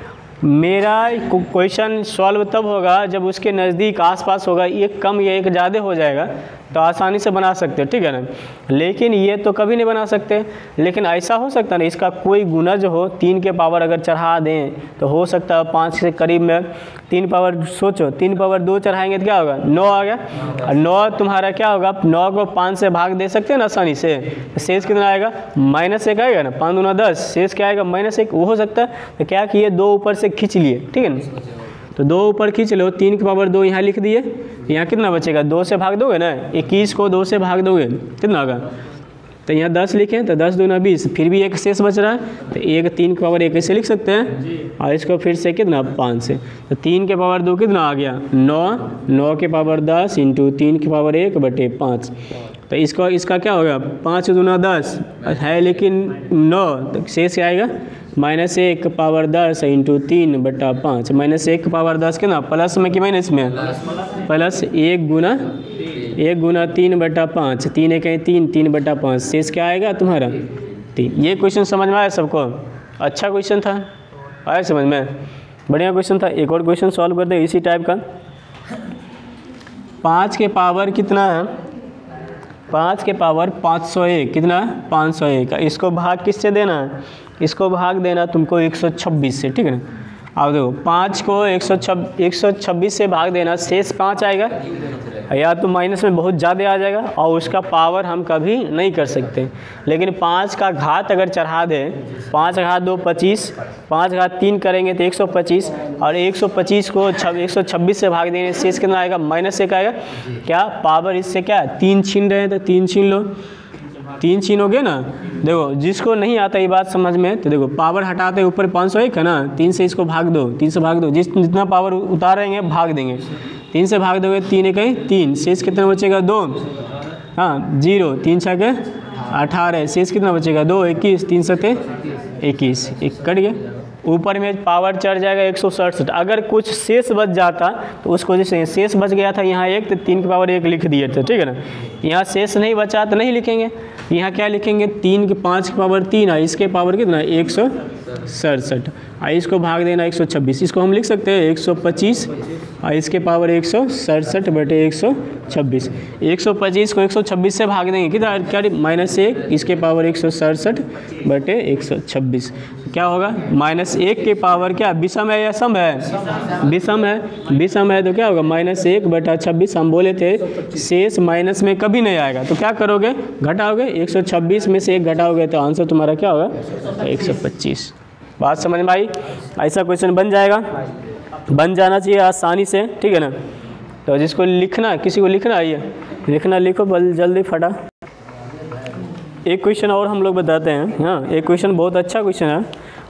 मेरा क्वेश्चन सॉल्व तब होगा जब उसके नज़दीक आसपास होगा, एक कम या एक ज़्यादा हो जाएगा तो आसानी से बना सकते हो, ठीक है ना, लेकिन ये तो कभी नहीं बना सकते। लेकिन ऐसा हो सकता है ना, इसका कोई गुना जो हो 3 के पावर अगर चढ़ा दें तो हो सकता है 5 के करीब में 3 पावर, सोचो 3 पावर 2 चढ़ाएंगे तो क्या होगा, 9 आ गया, और 9 तुम्हारा क्या होगा, 9 को 5 से भाग दे सकते हैं ना आसानी से, शेष कितना आएगा, -1 आएगा ना, 5 दूना 10, शेष क्या आएगा -1, वो हो सकता है। तो क्या किए, 2 ऊपर से खींच लिए, ठीक है ना, तो 2 ऊपर खींच लो, 3 की पावर 2 यहाँ लिख दिए, यहाँ कितना बचेगा, 2 से भाग दोगे ना, 21 को 2 से भाग दोगे कितना होगा, तो यहाँ 10 लिखें तो 10 दूना 20, फिर भी एक शेष बच रहा है, तो 1 3 की पावर 1 ऐसे लिख सकते हैं, और इसको फिर से कितना 5 से, तो 3 के पावर 2 कितना आ गया 9 के पावर 10 इंटू 3 की पावर 1 बटे 5, तो इसका क्या होगा, 5 दूना 10 है लेकिन 9, तो शेष आएगा -1 पावर 10 इंटू 3 बटा 5, -1 पावर 10 कितना, प्लस में कि माइनस में, +1 गुना 1 गुना 3/5, 3 1 3, 3/5, शेष क्या आएगा तुम्हारा 3। ये क्वेश्चन समझ में आया सबको? अच्छा क्वेश्चन था, आया समझ में? बढ़िया क्वेश्चन था। एक और क्वेश्चन सॉल्व कर दे इसी टाइप का। 5 के पावर कितना है? 5 के पावर 501, कितना 501। इसको भाग किससे देना है? इसको भाग देना तुमको 126 से, ठीक है ना। अब देखो 5 को 126 से भाग देना, शेष 5 आएगा, या तो माइनस में बहुत ज़्यादा आ जाएगा और उसका पावर हम कभी नहीं कर सकते। लेकिन 5 का घात अगर चढ़ा दें, 5 घात 2 25, 5 घात 3 करेंगे तो 125, और 125 को 126 से भाग देंगे, शेष कितना आएगा? -1 आएगा। क्या पावर इससे क्या 3 छीन रहे हैं तो 3 छीन लो, 3 छीनोगे ना। देखो जिसको नहीं आता ये बात समझ में, तो देखो पावर हटाते ऊपर 501 है ना, 3 से इसको भाग दो, 3 से भाग दो, जितना पावर उतारेंगे भाग देंगे, 3 से भाग दोगे 3 1 3, शेष कितना बचेगा 2, हाँ 0, 3 6 18, शेष कितना बचेगा 2 21, 3 7 21, एक कट गया। ऊपर में पावर चढ़ जाएगा 167। अगर कुछ शेष बच जाता तो उसको जैसे शेष बच गया था यहाँ 1, तो 3 की पावर 1 लिख दिए थे, ठीक है ना। यहाँ शेष नहीं बचा तो नहीं लिखेंगे, यहाँ क्या लिखेंगे 3 के 5 की पावर 3 है, इसके पावर कितना 167, और इसको भाग देना 126, इसको हम लिख सकते हैं 125, और इसके पावर 167/126। 125 को 126 से भाग देंगे कितना क्या -1, इसके पावर 167/126, क्या होगा -1 के पावर क्या विषम है या सम है? विषम है, विषम है तो क्या होगा -1/26। हम बोले थे शेष माइनस में कभी नहीं आएगा, तो क्या करोगे घटाओगे, 126 में से 1 घटाओगे तो आंसर तुम्हारा क्या होगा 125। बात समझ में आई? ऐसा क्वेश्चन बन जाएगा, बन जाना चाहिए आसानी से, ठीक है ना। तो जिसको लिखना, किसी को लिखना है, ये लिखना लिखो जल्दी फटा। एक क्वेश्चन और हम लोग बताते हैं, हाँ एक क्वेश्चन बहुत अच्छा क्वेश्चन है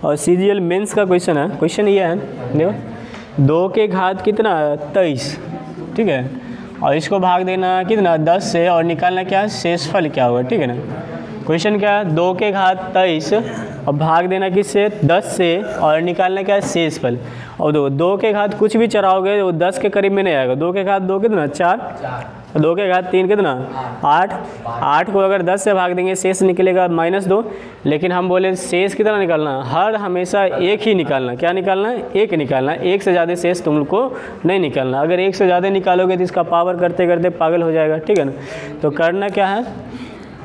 और CGL मेंस का क्वेश्चन है। क्वेश्चन ये है, देखो 2 के घात कितना 23, ठीक है, और इसको भाग देना कितना 10 से, और निकालना क्या शेषफल क्या होगा, ठीक है ना। क्वेश्चन क्या है 2 के घात 23 और भाग देना किससे 10 से, और निकालना क्या है शेषफल। और 2 के घात कुछ भी चढ़ाओगे वो 10 के करीब में नहीं आएगा। 2 के घात 2 कितना 4, 2 के घात 3 कितना 8, 8 को अगर 10 से भाग देंगे शेष निकलेगा -2। लेकिन हम बोले शेष कितना निकालना, हर हमेशा एक ही निकालना। क्या निकालना है? एक निकालना, एक से ज़्यादा शेष तुमको नहीं निकालना। अगर एक से ज़्यादा निकालोगे तो इसका पावर करते करते पागल हो जाएगा, ठीक है ना। तो करना क्या है,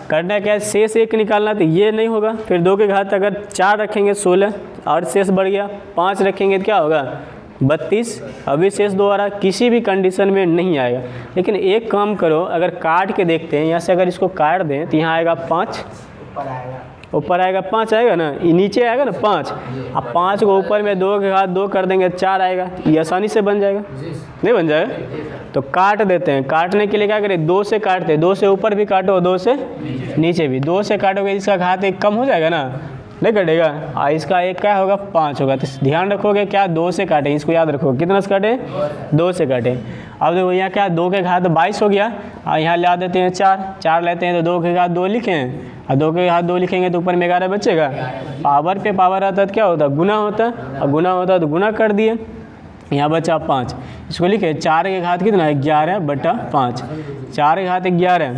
करना क्या है, शेष 1 निकालना, तो ये नहीं होगा। फिर 2 के घात अगर 4 रखेंगे 16, और शेष बढ़ गया, 5 रखेंगे तो क्या होगा 32, अभी शेष 2 आ रहा, किसी भी कंडीशन में नहीं आएगा। लेकिन एक काम करो, अगर काट के देखते हैं, यहाँ से अगर इसको काट दें तो यहाँ आएगा 5, ऊपर आएगा 5 आएगा ना, नीचे आएगा ना 5, अब 5 को ऊपर में 2 के घात 2 कर देंगे 4 आएगा, ये आसानी से बन जाएगा, नहीं बन जाएगा। तो काट देते हैं, काटने के लिए क्या करें 2 से काटते हैं, 2 से ऊपर भी काटो 2 से नीचे भी, 2 से काटोगे इसका घात 1 कम हो जाएगा ना, नहीं कटेगा, और इसका 1 क्या होगा 5 होगा। तो ध्यान रखोगे क्या 2 से काटें, इसको याद रखोगे कितना से काटें 2 से काटें। अब देखो यहाँ क्या 2 के घात 22 हो गया, और यहाँ ला देते हैं 4 लेते हैं, तो 2 के घात 2 लिखें, और 2 के घात 2 लिखेंगे तो ऊपर में 11 बचेगा। पावर पे पावर आता है तो क्या होता है गुना होता है, और गुना होता है तो गुना कर दिए, यहाँ बचा 5, इसको लिखे 4 के घात कितना 11/5, 4 के घात 11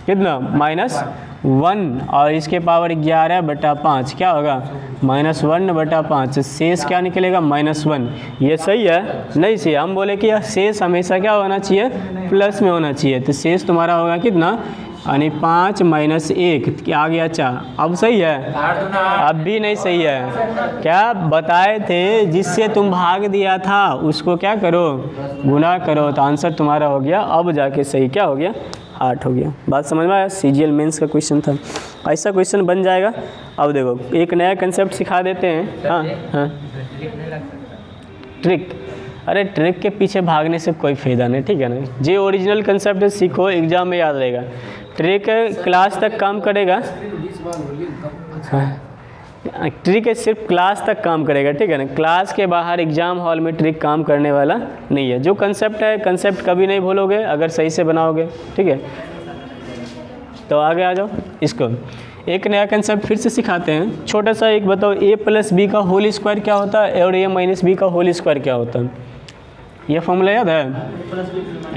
कितना -1, और इसके पावर 11/5 क्या होगा -1/5, शेष क्या निकलेगा -1। ये सही है नहीं सही? हम बोले कि शेष हमेशा क्या होना चाहिए प्लस में होना चाहिए, तो शेष तुम्हारा होगा कितना यानी 5 - 1 क्या आ गया 4। अब सही है? अब भी नहीं सही है। क्या बताए थे जिससे तुम भाग दिया था उसको क्या करो गुना करो, तो आंसर तुम्हारा हो गया अब जाके सही क्या हो गया 8 हो गया। बात समझ में आया? CGL मेंस का क्वेश्चन था, ऐसा क्वेश्चन बन जाएगा। अब देखो एक नया कंसेप्ट सिखा देते हैं। हाँ ट्रिक, अरे ट्रिक के पीछे भागने से कोई फ़ायदा नहीं, ठीक है ना। जे ओरिजिनल कंसेप्ट सीखो, एग्जाम में याद रहेगा। ट्रिक क्लास तक काम करेगा, ट्रिक सिर्फ क्लास तक काम करेगा, ठीक है ना। क्लास के बाहर एग्जाम हॉल में ट्रिक काम करने वाला नहीं है। जो कंसेप्ट है कंसेप्ट कभी नहीं भूलोगे अगर सही से बनाओगे, ठीक है। तो आगे आ जाओ, इसको एक नया कंसेप्ट फिर से सिखाते हैं। छोटा सा एक बताओ, a + b का होल स्क्वायर क्या होता है और a - b का होल स्क्वायर क्या होता है। ये फॉर्मूला याद है,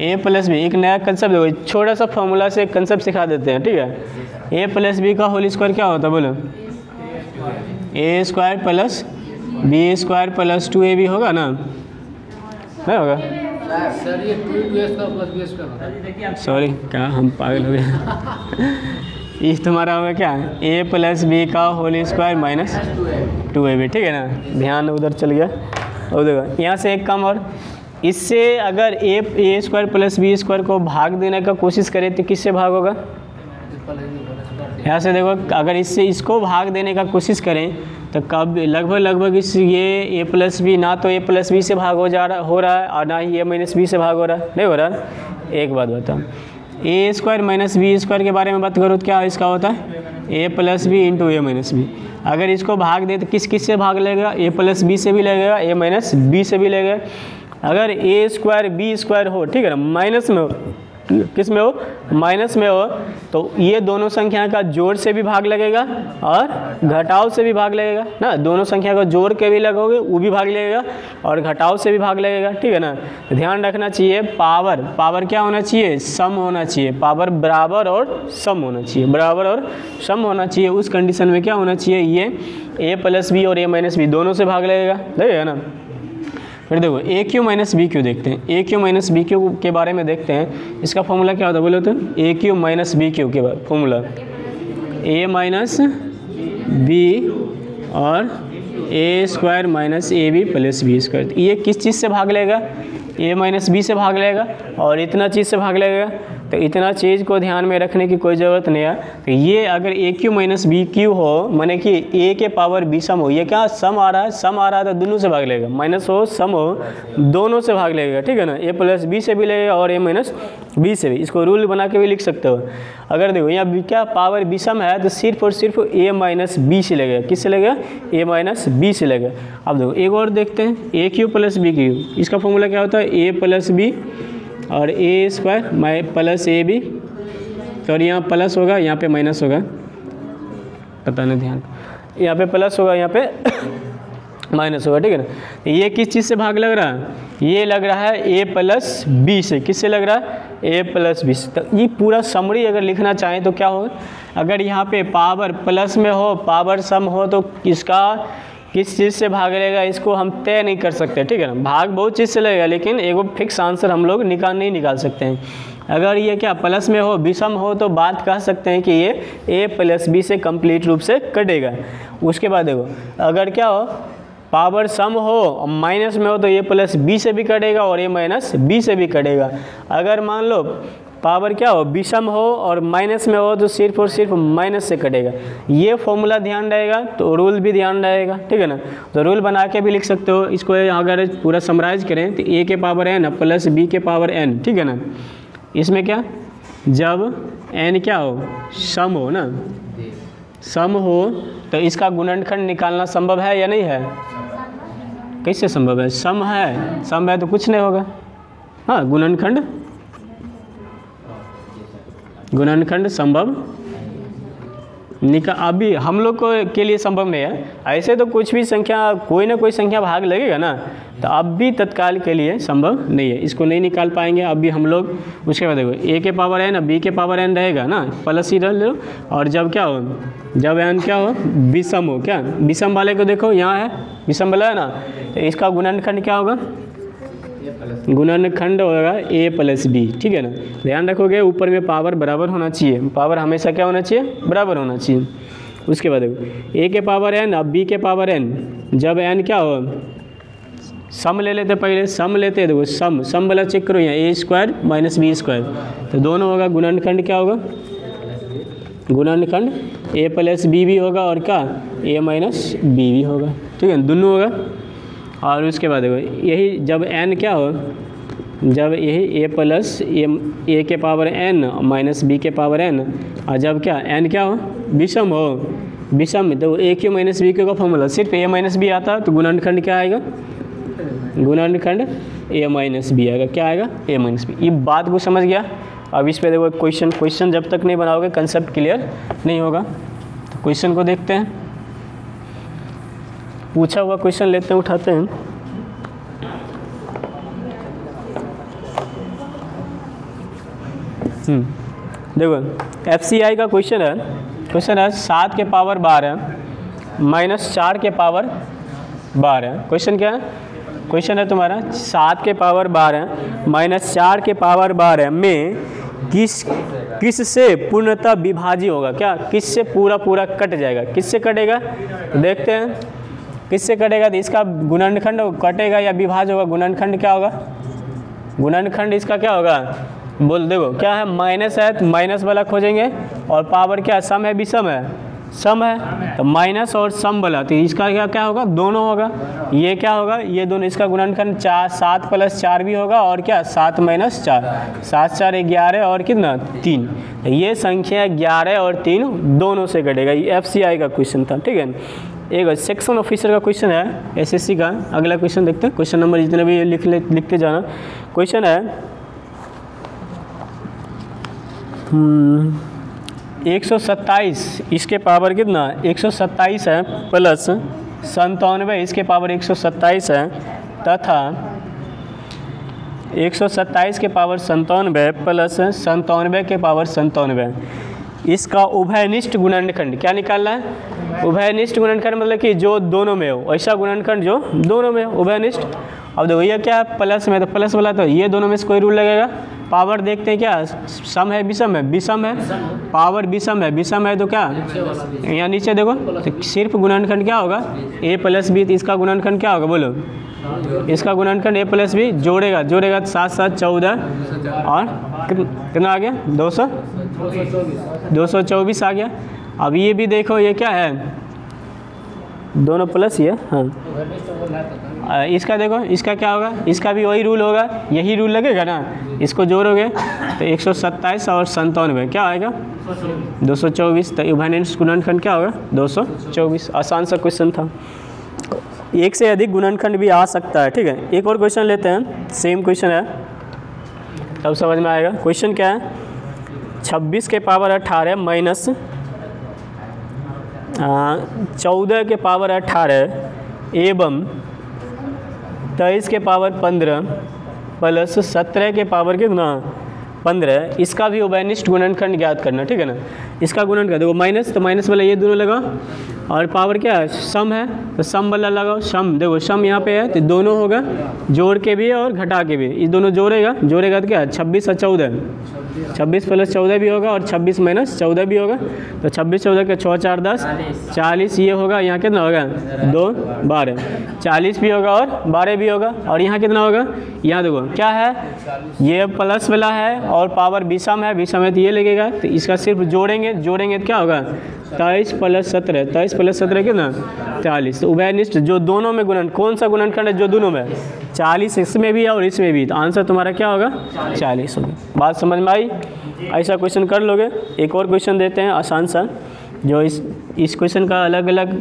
ए प्लस बी। एक नया कंसेप्ट देखो, छोटा सा फॉर्मूला से कंसेप्ट सिखा देते हैं, ठीक है। ए प्लस बी का होल स्क्वायर क्या होता है बोलो, A square plus B square plus 2ab होगा ना, नहीं होगा? सर ये 2a square plus b square होता है। सॉरी क्या हम पागल हो गए। ये तुम्हारा होगा क्या, ए प्लस बी का होल स्क्वायर माइनस 2ab, ठीक है ना। ध्यान उधर चल गया। और देखो यहाँ से एक कम, और इससे अगर ए स्क्वायर प्लस बी स्क्वायर को भाग देने का कोशिश करें तो किससे भाग होगा? यहाँ से देखो, अगर इससे इसको भाग देने का कोशिश करें तो कब लगभग इस ये ए प्लस बी ना तो ए प्लस बी से भाग हो रहा है और ना ही ए माइनस बी से भाग हो रहा है, नहीं हो रहा है। एक बात बताओ, ए स्क्वायर माइनस बी स्क्वायर के बारे में बात करो तो क्या इसका होता है, A plus B into A minus B. अगर इसको भाग दे तो किस से भाग लेगा, ए प्लस बी से भी लगेगा, ए माइनस बी से भी लगेगा। अगर ए स्क्वायर बी स्क्वायर हो, ठीक है ना, माइनस में हो, किस में हो, माइनस में हो, तो ये दोनों संख्या का जोड़ से भी भाग लगेगा और घटाव से भी भाग लगेगा ना। दोनों संख्या को जोड़ के भी लगोगे वो भी भाग लगेगा और घटाव से भी भाग लगेगा, ठीक है ना। तो ध्यान रखना चाहिए, पावर क्या होना चाहिए, सम होना चाहिए। पावर बराबर और सम होना चाहिए, बराबर और सम होना चाहिए। उस कंडीशन में क्या होना चाहिए, ये ए प्लस बी और ए माइनस बी दोनों से भाग लगेगा ना। फिर देखो ए क्यू माइनस बी क्यू देखते हैं। ए क्यू माइनस बी क्यू के बारे में देखते हैं, इसका फॉर्मूला क्या होता है बोलो तो, A cube minus B cube के फॉर्मूला ए माइनस बी और A square minus A B plus B square. ये किस चीज़ से भाग लेगा, ए माइनस बी से भाग लेगा और इतना चीज़ से भाग लेगा। तो इतना चीज़ को ध्यान में रखने की कोई ज़रूरत नहीं है। तो ये अगर ए क्यू माइनस बी क्यू हो, माने कि ए के पावर बी सम हो, ये क्या सम आ रहा है तो दोनों से भाग लेगा, माइनस हो सम हो दोनों से भाग लेगा, ठीक है ना। ए प्लस बी से भी लगेगा और ए माइनस बी से भी। इसको रूल बना के भी लिख सकते हो। अगर देखो यहाँ क्या पावर बी सम है तो सिर्फ और सिर्फ ए माइनस बी से लगेगा, किससे लगेगा, ए माइनस बी से लगेगा। अब देखो एक और देखते हैं, ए क्यू प्लस बी क्यू, इसका फॉर्मूला क्या होता है, ए प्लस बी और A square plus A B. और यहाँ प्लस होगा, यहाँ पे माइनस होगा, पता नहीं ध्यान, यहाँ पे प्लस होगा, यहाँ पे माइनस होगा, ठीक है ना। ये किस चीज़ से भाग लग रहा है, ये लग रहा है ए प्लस बी से। किससे लग रहा है, ए प्लस बी से। तो ये पूरा समरी अगर लिखना चाहें तो क्या होगा, अगर यहाँ पे पावर प्लस में हो, पावर सम हो, तो इसका किस चीज़ से भाग लेगा इसको हम तय नहीं कर सकते, ठीक है ना। भाग बहुत चीज़ से लगेगा लेकिन एगो फिक्स आंसर हम लोग नहीं निकाल सकते हैं। अगर ये क्या प्लस में हो, विषम हो, तो बात कह सकते हैं कि ये ए प्लस बी से कंप्लीट रूप से कटेगा। उसके बाद देखो अगर क्या हो, पावर सम हो और माइनस में हो तो ए प्लस बी से भी कटेगा और ए माइनस बी से भी कटेगा। अगर मान लो पावर क्या हो, विषम हो और माइनस में हो तो सिर्फ और सिर्फ माइनस से कटेगा। ये फॉर्मूला ध्यान रहेगा तो रूल भी ध्यान रहेगा, ठीक है ना। तो रूल बना के भी लिख सकते हो। इसको अगर पूरा समराइज करें तो ए के पावर एन प्लस बी के पावर एन, ठीक है ना। इसमें क्या, जब एन क्या हो, सम हो ना, सम हो तो इसका गुणनखंड निकालना संभव है या नहीं है, कैसे संभव है, सम है तो कुछ नहीं होगा। हाँ, गुणनखंड संभव अभी हम लोग को के लिए संभव नहीं है। ऐसे तो कुछ भी संख्या, कोई ना कोई संख्या भाग लगेगा ना, तो अब भी तत्काल के लिए संभव नहीं है, इसको नहीं निकाल पाएंगे अब भी हम लोग। उसके बाद देखो ए के पावर एन बी के पावर एन रहेगा ना, प्लस ही रह लो। और जब क्या हो, जब एन क्या हो, विषम हो, क्या विषम वाले को देखो यहाँ है विषम वाला है ना, तो इसका गुणनखंड क्या होगा, गुणनखंड होगा ए प्लस बी, ठीक है ना। ध्यान रखोगे ऊपर में पावर बराबर होना चाहिए, पावर हमेशा क्या होना चाहिए, बराबर होना चाहिए। उसके बाद देखो ए के पावर एन अब बी के पावर एन, जब एन क्या हो, सम ले लेते, पहले सम लेते, देखो सम वाला चेक करो यहाँ, ए स्क्वायर माइनस बी स्क्वायर, तो दोनों होगा, गुणनखंड क्या होगा, गुणनखंड ए प्लस बी भी होगा और क्या ए माइनस बी भी होगा, ठीक है, दोनों होगा। और उसके बाद देखो यही जब एन क्या हो, जब यही ए प्लस ए के पावर एन माइनस बी के पावर एन, और जब क्या एन क्या हो, विषम हो, विषम तो A cube minus B Q का फॉर्मूला सिर्फ ए माइनस बी आता, तो गुणनखंड क्या आएगा, गुणनखंड ए माइनस बी आएगा, क्या आएगा, ए माइनस बी। ये बात को समझ गया। अब इस पे देखो क्वेश्चन जब तक नहीं बनाओगे कंसेप्ट क्लियर नहीं होगा। तो क्वेश्चन को देखते हैं, पूछा हुआ क्वेश्चन लेते हैं, उठाते हैं। देखो FCI का क्वेश्चन है 7 के पावर 12 माइनस 4 के पावर 12। क्वेश्चन क्या है? क्वेश्चन है तुम्हारा 7 के पावर 12 माइनस 4 के पावर 12 में किससे पूर्णतः विभाज्य होगा? क्या किससे पूरा कट जाएगा? किससे कटेगा? देखते हैं किससे कटेगा। तो इसका गुणनखंड कटेगा या विभाज्य होगा? गुणनखंड क्या होगा? गुणनखंड इसका क्या होगा? बोल देखो क्या है, माइनस है तो माइनस वाला खोजेंगे, और पावर क्या सम है विषम है? सम है, तो माइनस और सम वाला, तो इसका क्या होगा? दोनों होगा। ये क्या होगा? ये दोनों, इसका गुणनखंड 7 + 4 भी होगा, और क्या 7 - 4, 7 - 4 11 और कितना 3। ये संख्या 11 और 3 दोनों से कटेगा। ये FCI का क्वेश्चन था, ठीक है। एक सेक्शन ऑफिसर का क्वेश्चन है SSC का। अगला क्वेश्चन देखते हैं, क्वेश्चन नंबर जितने भी लिखते जाना। क्वेश्चन है 127, इसके पावर कितना 127 है, प्लस 97 इसके पावर 127 है, तथा 127 के पावर 97 प्लस 97 के पावर 97, इसका उभयनिष्ठ गुणनखंड क्या निकालना है? उभयनिष्ठ गुणनखंड मतलब कि जो दोनों में हो, ऐसा गुणनखंड जो दोनों में हो, उभयनिष्ठ। अब देखो ये क्या है? प्लस में, तो प्लस वाला तो ये दोनों में से कोई रूल लगेगा। पावर देखते हैं क्या सम है विषम है? विषम है, पावर विषम है, विषम है तो क्या यहाँ नीचे देखो, तो सिर्फ गुणनखंड क्या होगा? A + B। तो इसका गुणनखंड क्या होगा बोलो? इसका गुणनखंड A + B जोड़ेगा 7 - 7 14 और कितना आ गया? 224 आ गया। अब ये भी देखो ये क्या है? दोनों प्लस ये, हाँ। इसका देखो, इसका क्या होगा? इसका भी वही रूल होगा, यही रूल लगेगा ना। इसको जोड़ोगे तो 127 और 97 क्या आएगा? 224। तो उभयनिष्ठ गुणनखंड क्या होगा? 224। आसान सा क्वेश्चन था। एक से अधिक गुणनखंड भी आ सकता है, ठीक है। एक और क्वेश्चन लेते हैं, सेम क्वेश्चन है, तब समझ में आएगा। क्वेश्चन क्या है? 26 के पावर 18 माइनस 14 के पावर 18 एवं 23 के पावर 15 प्लस 17 के पावर कितना 15, इसका भी उभयनिष्ठ गुणनखंड ज्ञात करना, ठीक है ना। इसका गुणनखंड देखो, माइनस तो माइनस वाला ये दोनों लगाओ, और पावर क्या है? सम है, तो सम वाला लगाओ। सम देखो, सम यहाँ पे है तो दोनों होगा, जोड़ के भी और घटा के भी। ये दोनों जोड़ेगा तो क्या है? 26 और 14, 26 + 14 भी होगा, और 26 - 14 भी होगा। तो 26 - 14 के 6 - 4 10 40, ये होगा। यहाँ कितना होगा? 2 12, 40 भी होगा और 12 भी होगा। और यहाँ कितना होगा? यहाँ देखो क्या है? ये प्लस वाला है और पावर विषम है, विषम है तो ये लगेगा। तो इसका सिर्फ जोड़ेंगे तो क्या होगा? 23 + 17, 23 + 17 कितना 40। तो उभयनिष्ठ जो दोनों में गुणन, कौन सा गुणनखंड है जो दोनों में? 40 इसमें भी है और इसमें भी। तो आंसर तुम्हारा क्या होगा? 40 होगा। बात समझ में आई? ऐसा क्वेश्चन कर लोगे। एक और क्वेश्चन देते हैं आसान सा, जो इस क्वेश्चन का अलग अलग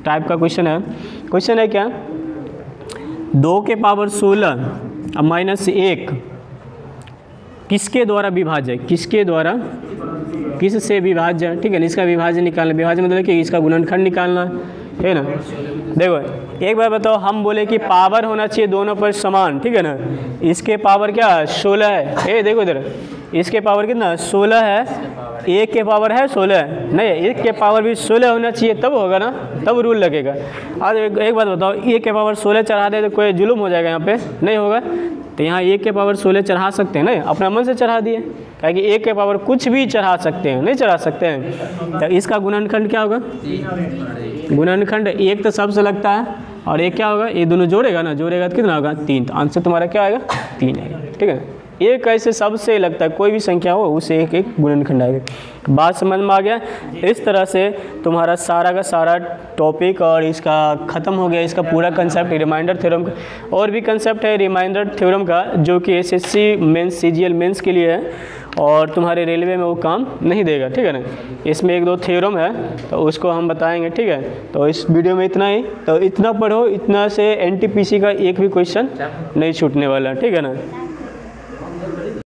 टाइप का क्वेश्चन है। क्वेश्चन है क्या? 2 के पावर 16 माइनस 1 किसके द्वारा विभाज्य? किसके द्वारा, किससे विभाज्य, ठीक है ना। इसका विभाज्य निकालना, विभाज्य मतलब कि इसका गुणनखंड निकालना है ना। देखो एक बार बताओ, हम बोले कि पावर होना चाहिए दोनों पर समान, ठीक है ना। इसके पावर क्या 16 है, ये देखो इधर, इसके पावर कितना 16 है, एक के पावर है 16 नहीं, एक के पावर भी 16 होना चाहिए, तब होगा ना, तब रूल लगेगा। आज एक बात बताओ, एक के पावर 16 चढ़ा दे तो कोई जुलूम हो जाएगा? यहाँ पे नहीं होगा। तो यहाँ एक के पावर 16 चढ़ा सकते हैं ना, अपना मन से चढ़ा दिए, क्या कि एक के पावर कुछ भी चढ़ा सकते हैं, नहीं चढ़ा सकते हैं। तो इसका गुणनखंड क्या होगा? गुणनखंड एक तो सबसे लगता है, और एक क्या होगा? ये दोनों जोड़ेगा ना, जोड़ेगा तो कितना होगा? 3। तो आंसर तुम्हारा क्या आएगा? 3 आएगा, ठीक है। एक ऐसे सबसे लगता है, कोई भी संख्या हो उसे एक एक गुणनखंड आएगा। बात समझ में आ गया? इस तरह से तुम्हारा सारा का सारा टॉपिक और इसका ख़त्म हो गया, इसका पूरा कंसेप्ट रिमाइंडर थ्योरम का। और भी कंसेप्ट है रिमाइंडर थ्योरम का, जो कि SSC मेंस CGL मेंस के लिए है, और तुम्हारे रेलवे में वो काम नहीं देगा, ठीक है ना। इसमें 1-2 थ्योरम है तो उसको हम बताएंगे, ठीक है। तो इस वीडियो में इतना ही, तो इतना पढ़ो, इतना से NTPC का एक भी क्वेश्चन नहीं छूटने वाला, ठीक है ना।